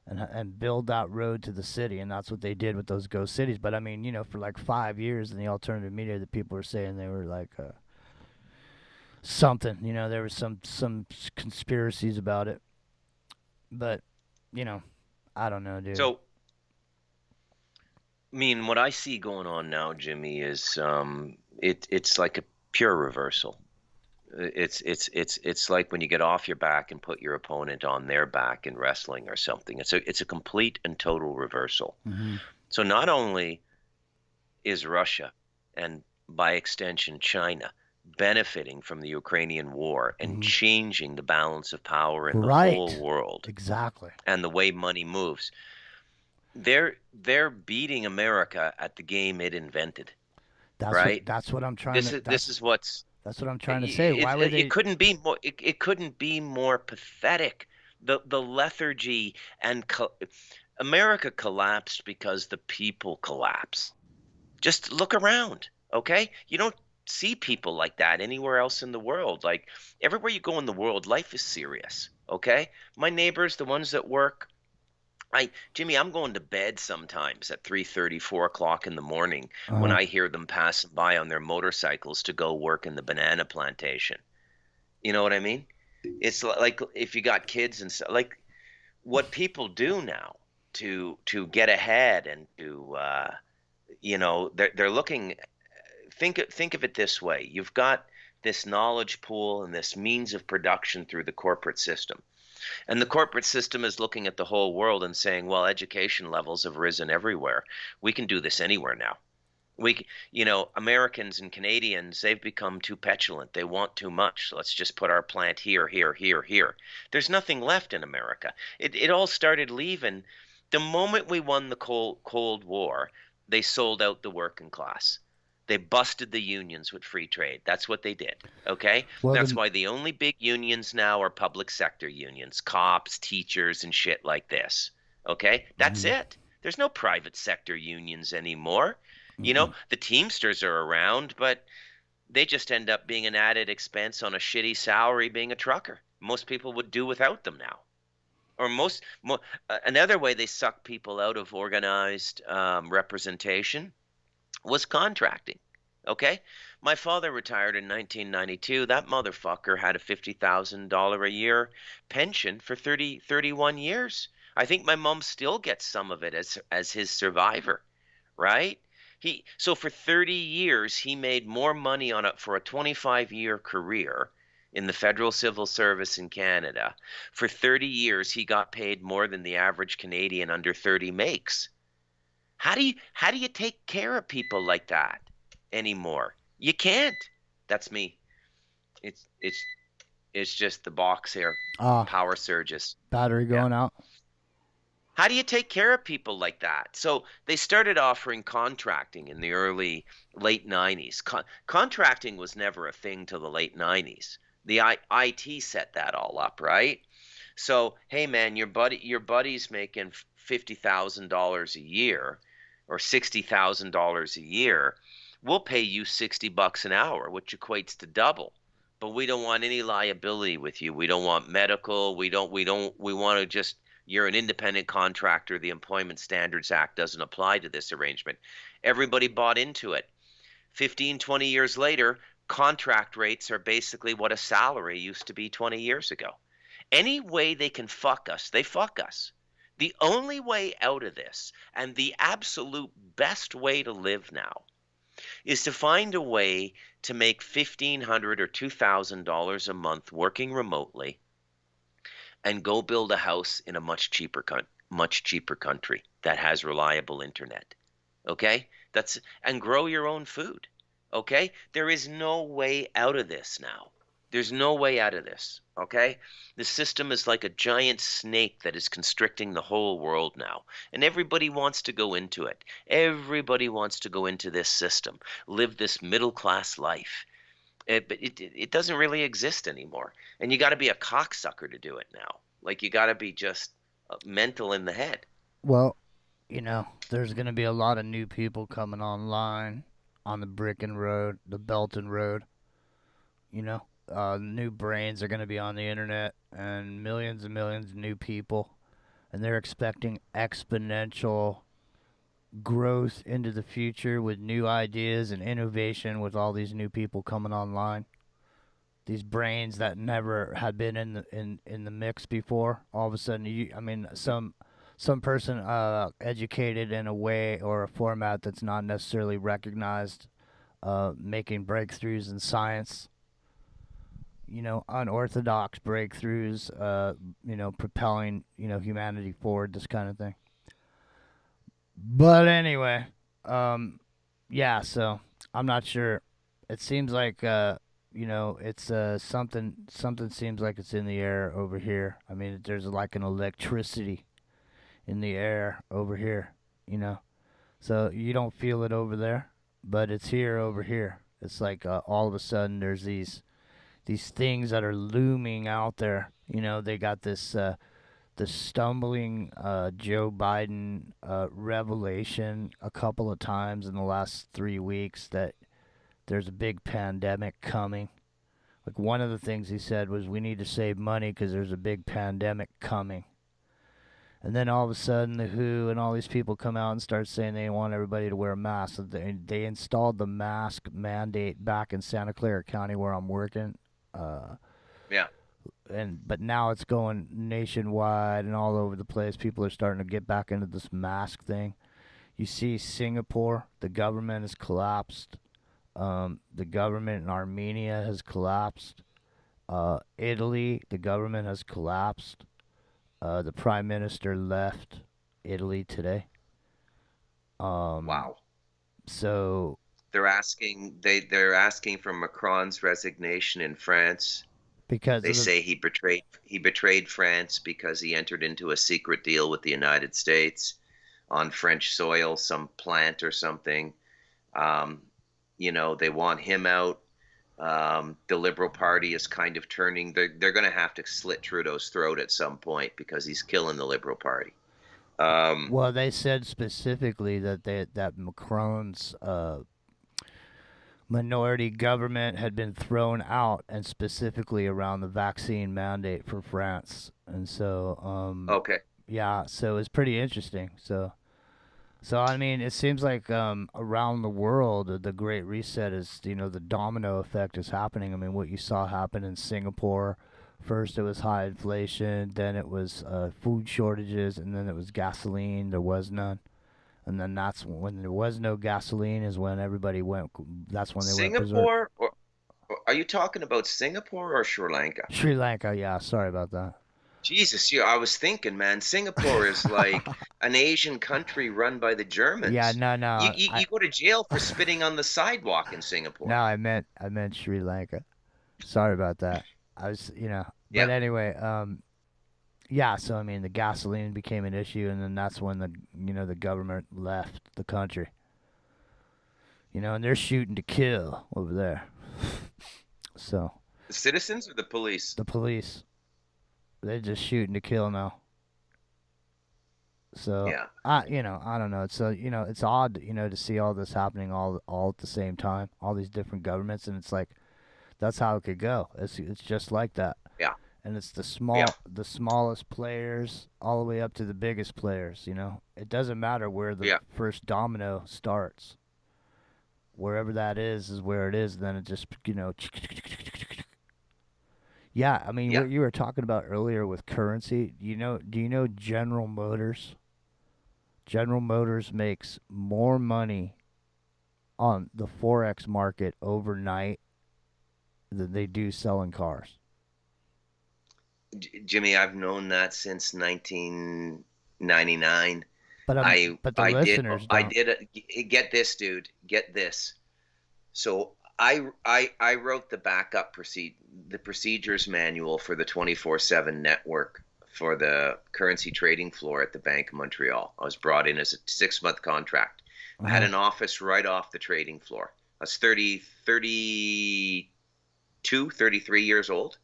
and build that road to the city. And that's what they did with those ghost cities. But I mean, for like 5 years in the alternative media, the people were saying they were like something, there was some conspiracies about it. But, I don't know, dude. So, I mean, what I see going on now, Jimmy, is it's like a pure reversal. It's like when you get off your back and put your opponent on their back in wrestling or something. It's a complete and total reversal. Mm-hmm. So not only is Russia, and by extension China, benefiting from the Ukrainian war and changing the balance of power in the whole world Exactly. and the way money moves, they're beating America at the game it invented. Right? That's what I'm trying This to. is this is what's That's what I'm trying to say. Why would it they? couldn't be more it couldn't be more pathetic. The lethargy and America collapsed because the people collapsed. Just look around, okay? You don't see people like that anywhere else in the world. Like everywhere you go in the world, life is serious, okay? My neighbors, the ones that work, Jimmy, I'm going to bed sometimes at 3:30, 4 o'clock in the morning when I hear them passing by on their motorcycles to go work in the banana plantation. You know what I mean? It's like if you got kids and so, like what people do now to get ahead and to they're looking. Think of it this way: you've got this knowledge pool and this means of production through the corporate system. And the corporate system is looking at the whole world and saying, well, education levels have risen everywhere. We can do this anywhere now. Americans and Canadians, they've become too petulant. They want too much. Let's just put our plant here, here, here, here. There's nothing left in America. It all started leaving. The moment we won the Cold War, they sold out the working class. They busted the unions with free trade. That's what they did. Okay? Well, That's why the only big unions now are public sector unions, cops, teachers, and shit like this. Okay? That's it. There's no private sector unions anymore. The Teamsters are around, but they just end up being an added expense on a shitty salary being a trucker. Most people would do without them now. Or another way they suck people out of organized representation was contracting. Okay? My father retired in 1992. That motherfucker had a $50,000 a year pension for 31 years. I think my mom still gets some of it as his survivor, right? So for 30 years he made more money for a 25-year career in the federal civil service in Canada. For 30 years he got paid more than the average Canadian under 30 makes. How do you take care of people like that anymore? You can't. That's me. It's just the box here. Power surges. Battery going out. How do you take care of people like that? So they started offering contracting in the late 90s. Contracting was never a thing till the late 90s. The IT set that all up, right? So, hey man, your buddy's making $50,000 a year or $60,000 a year. We'll pay you $60 an hour, which equates to double. But we don't want any liability with you. We don't want medical. We want to just, you're an independent contractor. The Employment Standards Act doesn't apply to this arrangement. Everybody bought into it. 15, 20 years later, contract rates are basically what a salary used to be 20 years ago. Any way they can fuck us, they fuck us. The only way out of this, and the absolute best way to live now, is to find a way to make $1,500 or $2,000 a month working remotely and go build a house in a much cheaper country that has reliable internet. Okay? And grow your own food. Okay? There is no way out of this now. There's no way out of this, okay? The system is like a giant snake that is constricting the whole world now. And everybody wants to go into it. Everybody wants to go into this system, live this middle-class life. But it doesn't really exist anymore. And you got to be a cocksucker to do it now. Like, you got to be just mental in the head. Well, there's going to be a lot of new people coming online on the Bricken Road, the Belton Road, new brains are going to be on the internet and millions of new people, and they're expecting exponential growth into the future with new ideas and innovation with all these new people coming online. These brains that never had been in the mix before, all of a sudden, some person educated in a way or a format that's not necessarily recognized, making breakthroughs in science. unorthodox breakthroughs, propelling, humanity forward, this kind of thing. But anyway, yeah, so I'm not sure. It seems like, it's something seems like it's in the air over here. I mean, there's like an electricity in the air over here, So you don't feel it over there, but it's here over here. It's like all of a sudden there's these things that are looming out there. They got this the stumbling Joe Biden revelation a couple of times in the last 3 weeks that there's a big pandemic coming. Like one of the things he said was we need to save money because there's a big pandemic coming. And then all of a sudden the WHO and all these people come out and start saying they want everybody to wear masks. So they installed the mask mandate back in Santa Clara County where I'm working. Yeah. But now it's going nationwide and all over the place. People are starting to get back into this mask thing. You see Singapore, the government has collapsed. The government in Armenia has collapsed. Italy, the government has collapsed. The prime minister left Italy today. Wow. So they're asking for Macron's resignation in France. Because they say he betrayed France because he entered into a secret deal with the United States on French soil, some plant or something. They want him out. The Liberal Party is kind of turning. They're going to have to slit Trudeau's throat at some point because he's killing the Liberal Party. Well, they said specifically that Macron's minority government had been thrown out, and specifically around the vaccine mandate for France. And so, okay. Yeah, so it's pretty interesting. So I mean, it seems like around the world, the Great Reset is, the domino effect is happening. I mean, what you saw happen in Singapore, first it was high inflation, then it was food shortages, and then it was gasoline. There was none. And then that's when there was no gasoline is when everybody went. That's when they went berserk. Singapore, or are you talking about Singapore or Sri Lanka? Sri Lanka, yeah. Sorry about that. Jesus, I was thinking, man, Singapore is like an Asian country run by the Germans. Yeah, no. You go to jail for spitting on the sidewalk in Singapore. No, I meant Sri Lanka. Sorry about that. I was, But anyway, yeah. So I mean, the gasoline became an issue, and then that's when the government left the country. And they're shooting to kill over there. So. The citizens or the police? The police. They're just shooting to kill now. So yeah, I don't know. So it's odd, to see all this happening all at the same time, all these different governments, and it's like that's how it could go. It's just like that. Yeah. And it's the smallest players all the way up to the biggest players. It doesn't matter where the first domino starts. Wherever that is where it is. Then it just Yeah, I mean, what you were talking about earlier with currency, do you know General Motors? General Motors makes more money on the Forex market overnight than they do selling cars. Jimmy, I've known that since 1999. But the listeners don't. I did get this, dude. Get this. So I wrote the backup procedures manual for the 24/7 network for the currency trading floor at the Bank of Montreal. I was brought in as a 6-month contract. I had an office right off the trading floor. I was 33 years old.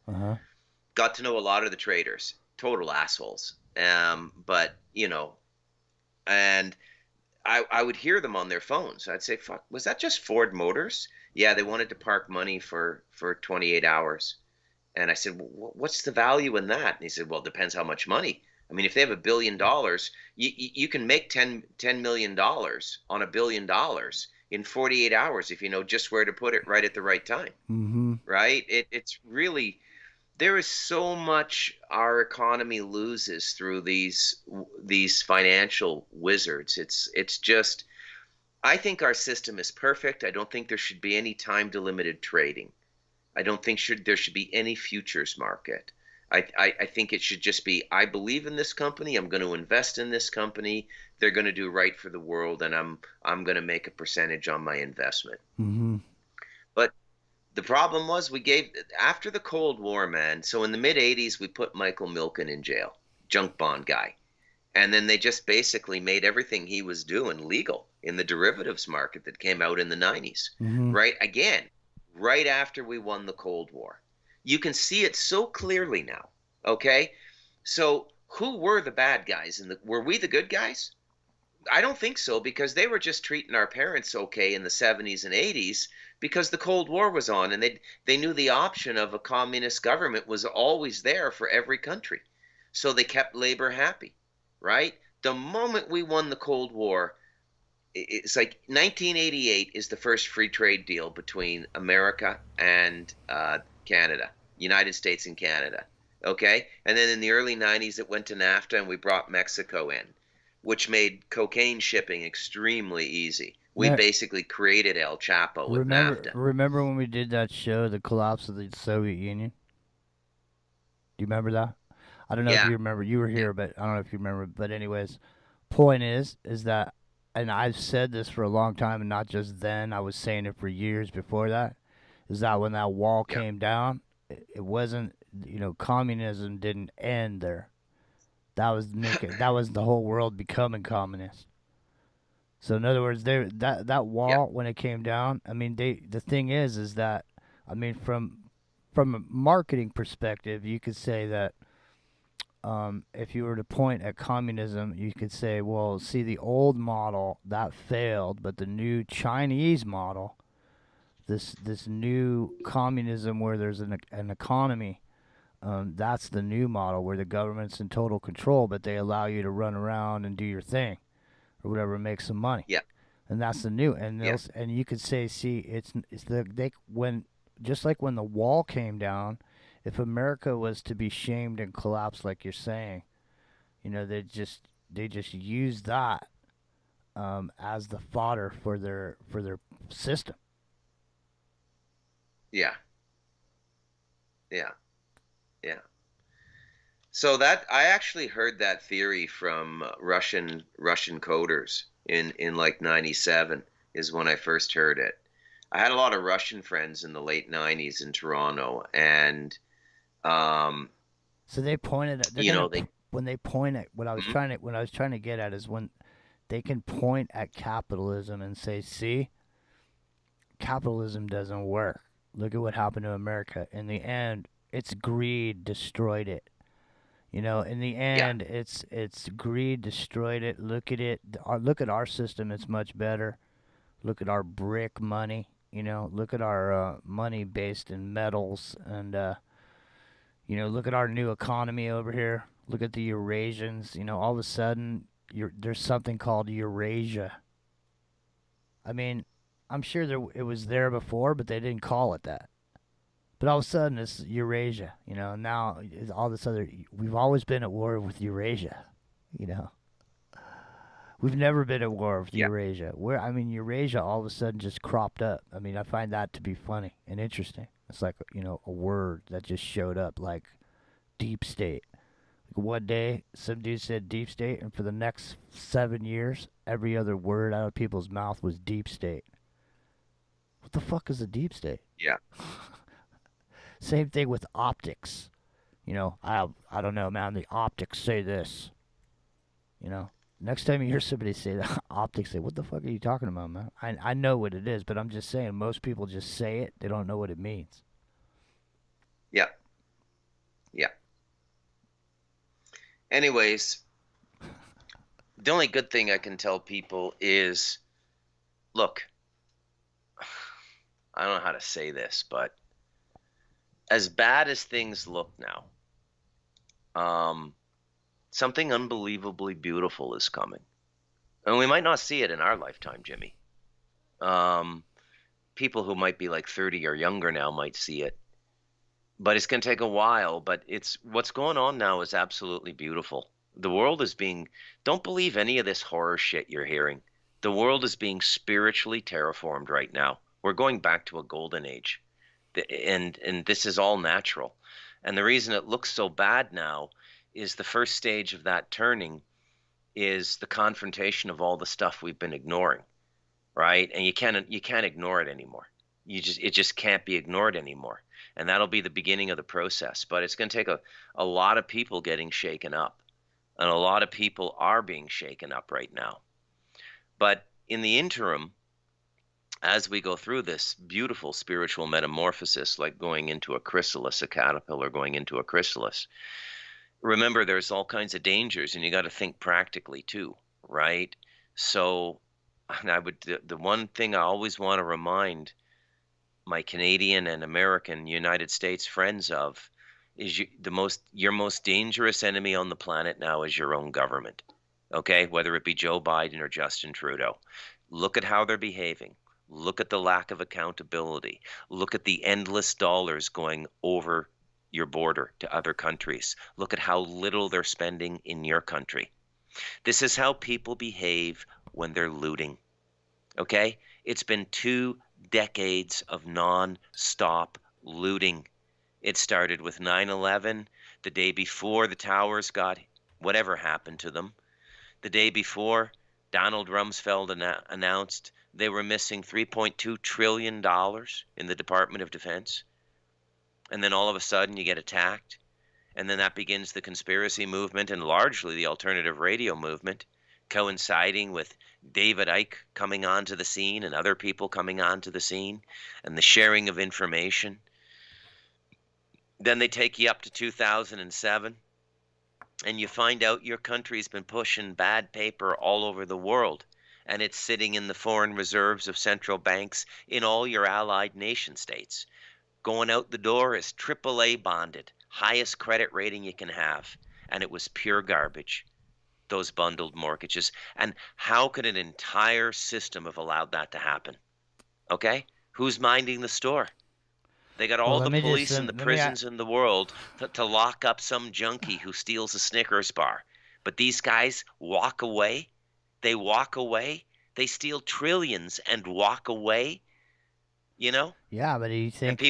Got to know a lot of the traders. Total assholes. But, and I would hear them on their phones. I'd say, fuck, was that just Ford Motors? Yeah, they wanted to park money for 28 hours. And I said, well, what's the value in that? And he said, well, it depends how much money. I mean, if they have $1 billion, you can make $10 million on $1 billion in 48 hours if you know just where to put it right at the right time. Mm-hmm. Right? It's really, there is so much our economy loses through these financial wizards. It's just, I think our system is perfect. I don't think there should be any time delimited trading. I don't think there should be any futures market. I think it should just be, I believe in this company. I'm going to invest in this company. They're going to do right for the world, and I'm going to make a percentage on my investment. Mm-hmm. But the problem was after the Cold War, man. So in the mid 80s, we put Michael Milken in jail, junk bond guy. And then they just basically made everything he was doing legal in the derivatives market that came out in the 90s. Mm-hmm. Right? Again, right after we won the Cold War. You can see it so clearly now. Okay? So who were the bad guys? Were we the good guys? I don't think so, because they were just treating our parents okay in the 70s and 80s because the Cold War was on, and they knew the option of a communist government was always there for every country. So they kept labor happy, right? The moment we won the Cold War, it's like 1988 is the first free trade deal between America and Canada, United States and Canada, okay? And then in the early 90s, it went to NAFTA, and we brought Mexico in, which made cocaine shipping extremely easy. We basically created El Chapo with NAFTA. Remember when we did that show, The Collapse of the Soviet Union? Do you remember that? I don't know if you remember. You were here, but I don't know if you remember. But anyways, point is that, and I've said this for a long time, and not just then. I was saying it for years before that, is that when that wall came down, it wasn't, communism didn't end there. That was the whole world becoming communist. So in other words, that wall when it came down, I mean, the thing is that, I mean, from a marketing perspective, you could say that if you were to point at communism, you could say, well, see, the old model that failed, but the new Chinese model, this new communism where there's an economy. That's the new model where the government's in total control, but they allow you to run around and do your thing or whatever, make some money. Yeah. And that's the new. And and you could say, see, just like when the wall came down, if America was to be shamed and collapsed, like you're saying, they just use that as the fodder for their system. Yeah. Yeah. Yeah. So that I actually heard that theory from Russian coders in like 97 is when I first heard it. I had a lot of Russian friends in the late 90s in Toronto, and so they pointed at when they point at what I was trying to get at is when they can point at capitalism and say, see, capitalism doesn't work. Look at what happened to America. In the end, it's greed destroyed it. In the end, it's greed destroyed it. Look at it. Look at our system. It's much better. Look at our brick money. Look at our money based in metals, and look at our new economy over here. Look at the Eurasians. All of a sudden, there's something called Eurasia. I mean, I'm sure it was there before, but they didn't call it that. But all of a sudden, it's Eurasia. Now it's all this other. We've always been at war with Eurasia. We've never been at war with Eurasia. Eurasia all of a sudden just cropped up. I mean, I find that to be funny and interesting. It's like, a word that just showed up, like deep state. Like one day, some dude said deep state, and for the next 7 years, every other word out of people's mouth was deep state. What the fuck is a deep state? Yeah. Same thing with optics. I don't know, man. The optics say this. Next time you hear somebody say that, optics, say, what the fuck are you talking about, man? I know what it is, but I'm just saying most people just say it. They don't know what it means. Yeah. Yeah. Anyways, the only good thing I can tell people is, look, I don't know how to say this, but as bad as things look now, something unbelievably beautiful is coming. And we might not see it in our lifetime, Jimmy. People who might be like 30 or younger now might see it. But it's going to take a while. But what's going on now is absolutely beautiful. The world is don't believe any of this horror shit you're hearing. The world is being spiritually terraformed right now. We're going back to a golden age. And this is all natural. And the reason it looks so bad now is the first stage of that turning is the confrontation of all the stuff we've been ignoring, right? And you can't ignore it anymore. It just can't be ignored anymore. And that'll be the beginning of the process. But it's going to take a lot of people getting shaken up. And a lot of people are being shaken up right now. But in the interim, as we go through this beautiful spiritual metamorphosis, like going into a chrysalis, a caterpillar going into a chrysalis, remember there's all kinds of dangers, and you got to think practically too, right? So, and the one thing I always want to remind my Canadian and American United States friends of is your most dangerous enemy on the planet now is your own government. Okay, whether it be Joe Biden or Justin Trudeau. Look at how they're behaving. Look at the lack of accountability. Look at the endless dollars going over your border to other countries. Look at how little they're spending in your country. This is how people behave when they're looting. Okay? It's been 2 decades of non-stop looting. It started with 9/11, the day before the towers got whatever happened to them. The day before, Donald Rumsfeld announced they were missing $3.2 trillion in the Department of Defense. And then all of a sudden you get attacked. And then that begins the conspiracy movement and largely the alternative radio movement, coinciding with David Icke coming onto the scene and other people coming onto the scene and the sharing of information. Then they take you up to 2007. And you find out your country's been pushing bad paper all over the world, and it's sitting in the foreign reserves of central banks in all your allied nation states. Going out the door is AAA bonded, highest credit rating you can have, and it was pure garbage, those bundled mortgages. And how could an entire system have allowed that to happen? Okay? Who's minding the store? They got all the police and the prisons in the world to lock up some junkie who steals a Snickers bar. But these guys walk away. They walk away. They steal trillions and walk away. You know? Yeah, but do you think...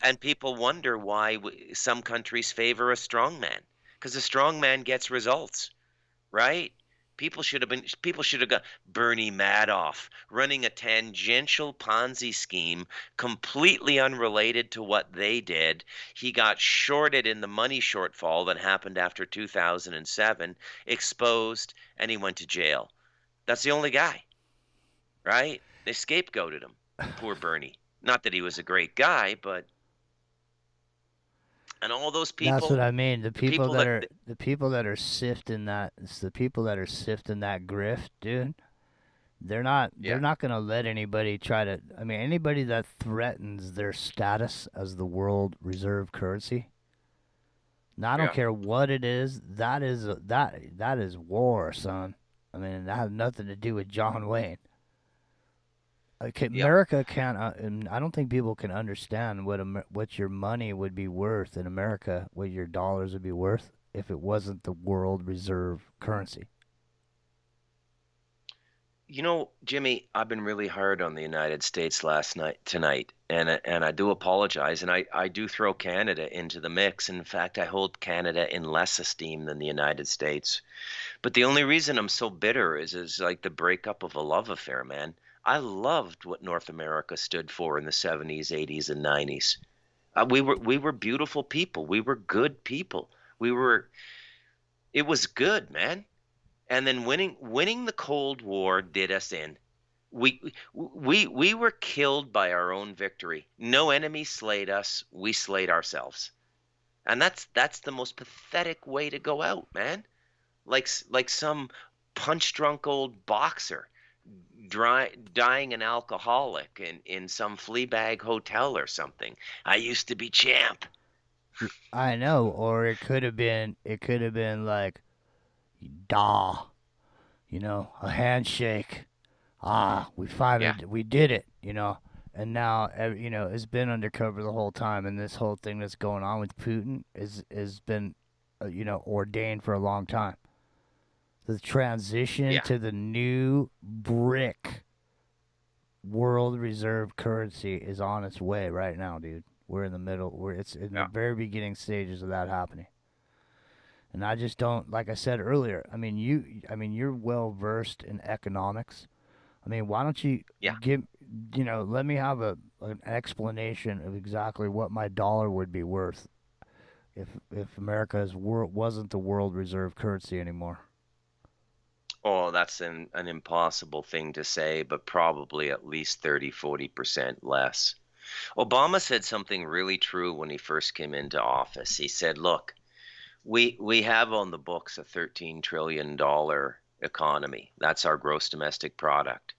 And people wonder why some countries favor a strong man. Because a strong man gets results, right? People should have got Bernie Madoff running a tangential Ponzi scheme completely unrelated to what they did. He got shorted in the money shortfall that happened after 2007, exposed, and he went to jail. That's the only guy, right? They scapegoated him, poor Bernie. Not that he was a great guy, but... And all those people. That's what I mean. The people that are sifting that. It's the people that are sifting that grift, dude. They're not gonna let anybody try to. I mean, anybody that threatens their status as the world reserve currency. Now I don't care what it is. That is war, son. I mean, that has nothing to do with John Wayne. Okay, America can't. I don't think people can understand what your money would be worth in America, what your dollars would be worth if it wasn't the world reserve currency. You know, Jimmy, I've been really hard on the United States tonight, and I do apologize, and I do throw Canada into the mix. In fact, I hold Canada in less esteem than the United States. But the only reason I'm so bitter is like the breakup of a love affair, man. I loved what North America stood for in the 70s, 80s, and 90s. We were beautiful people. We were good people. It was good, man. And then winning the Cold War did us in. We were killed by our own victory. No enemy slayed us. We slayed ourselves. And that's the most pathetic way to go out, man. Like some punch-drunk old boxer dying an alcoholic in some flea bag hotel or something. I used to be champ. I know, or it could have been like, a handshake. We did it, And now, it's been undercover the whole time, and this whole thing that's going on with Putin has been, ordained for a long time. The transition to the new BRIC world reserve currency is on its way right now, dude. We're in the middle. It's in the very beginning stages of that happening. And I just don't, like I said earlier, you're well versed in economics. I mean, why don't you let me have an explanation of exactly what my dollar would be worth if America wasn't the world reserve currency anymore. Oh, that's an impossible thing to say, but probably at least 30-40% less. Obama said something really true when he first came into office. He said, look, we have on the books a $13 trillion economy. That's our gross domestic product.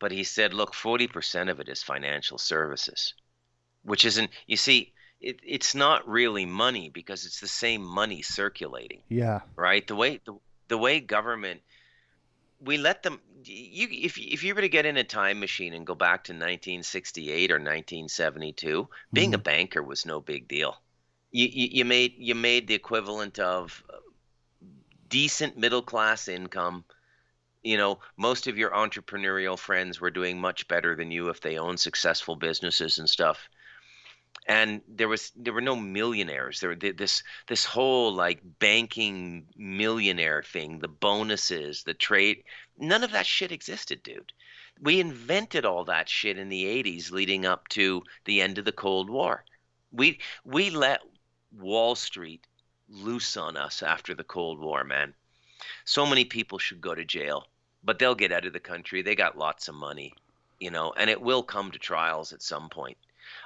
But he said, look, 40% of it is financial services, which isn't, you see, it's not really money because it's the same money circulating. Yeah. Right? The way government, we let them, if you were to get in a time machine and go back to 1968 or 1972, being a banker was no big deal. You made the equivalent of decent middle class income. You know, most of your entrepreneurial friends were doing much better than you if they owned successful businesses and stuff. And there were no millionaires. There this whole like banking millionaire thing, the bonuses, the trade, none of that shit existed, dude. We invented all that shit in the 80s leading up to the end of the Cold War. We let Wall Street loose on us after the Cold War, man. So many people should go to jail, but they'll get out of the country. They got lots of money, you know, and it will come to trials at some point.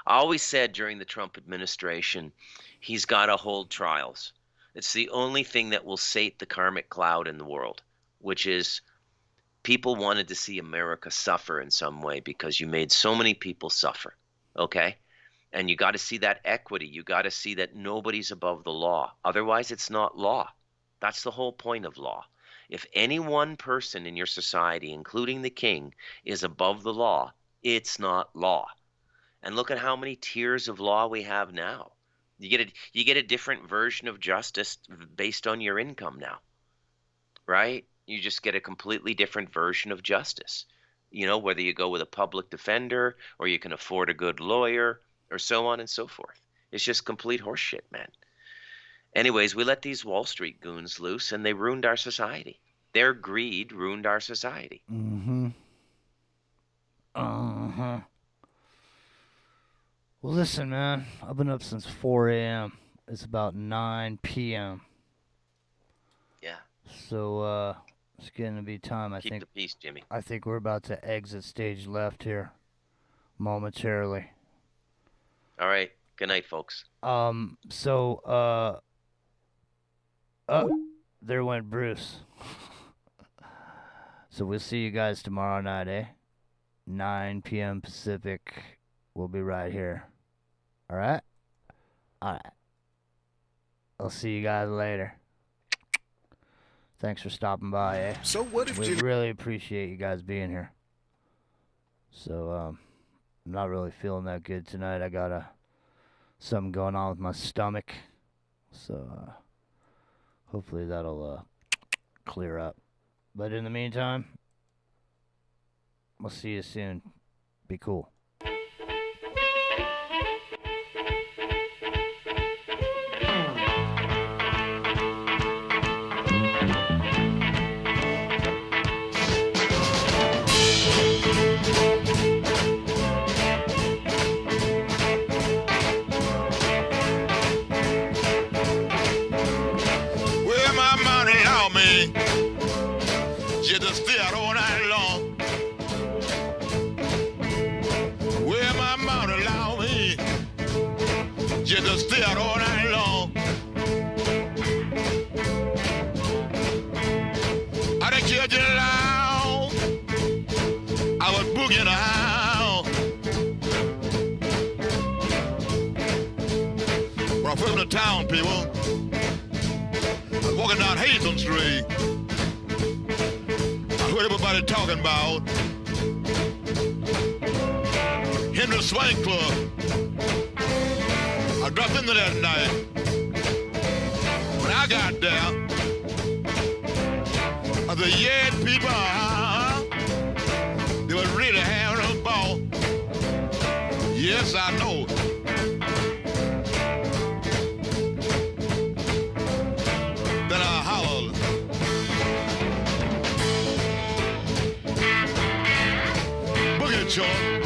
I always said during the Trump administration, he's got to hold trials. It's the only thing that will sate the karmic cloud in the world, which is people wanted to see America suffer in some way because you made so many people suffer, okay? And you got to see that equity. You got to see that nobody's above the law. Otherwise, it's not law. That's the whole point of law. If any one person in your society, including the king, is above the law, it's not law. And look at how many tiers of law we have now. You get a different version of justice based on your income now, right? You just get a completely different version of justice. You know, whether you go with a public defender or you can afford a good lawyer or so on and so forth. It's just complete horseshit, man. Anyways, we let these Wall Street goons loose and they ruined our society. Their greed ruined our society. Mm-hmm. Uh-huh. Well, listen, man. I've been up since 4 a.m. It's about 9 p.m. Yeah. So, it's getting to be time, I Keep think. the peace, Jimmy. I think we're about to exit stage left here momentarily. All right. Good night, folks. There went Bruce. So we'll see you guys tomorrow night, eh? 9 p.m. Pacific. We'll be right here. All right? All right. I'll see you guys later. Thanks for stopping by, eh? So what if we really appreciate you guys being here. So, I'm not really feeling that good tonight. I got something going on with my stomach. So, hopefully that'll clear up. But in the meantime, we'll see you soon. Be cool. Well, my money on me, just stay out all night long. Well, my money on me, just stay out all night long. I done killed you loud. I was boogieing the house. Well, I put in the town, people. Walking down Hazen Street, I heard everybody talking about Henry Swank Club. I dropped into that night. When I got there, the yeah people, they were really having a ball. Yes, I know. Detroit.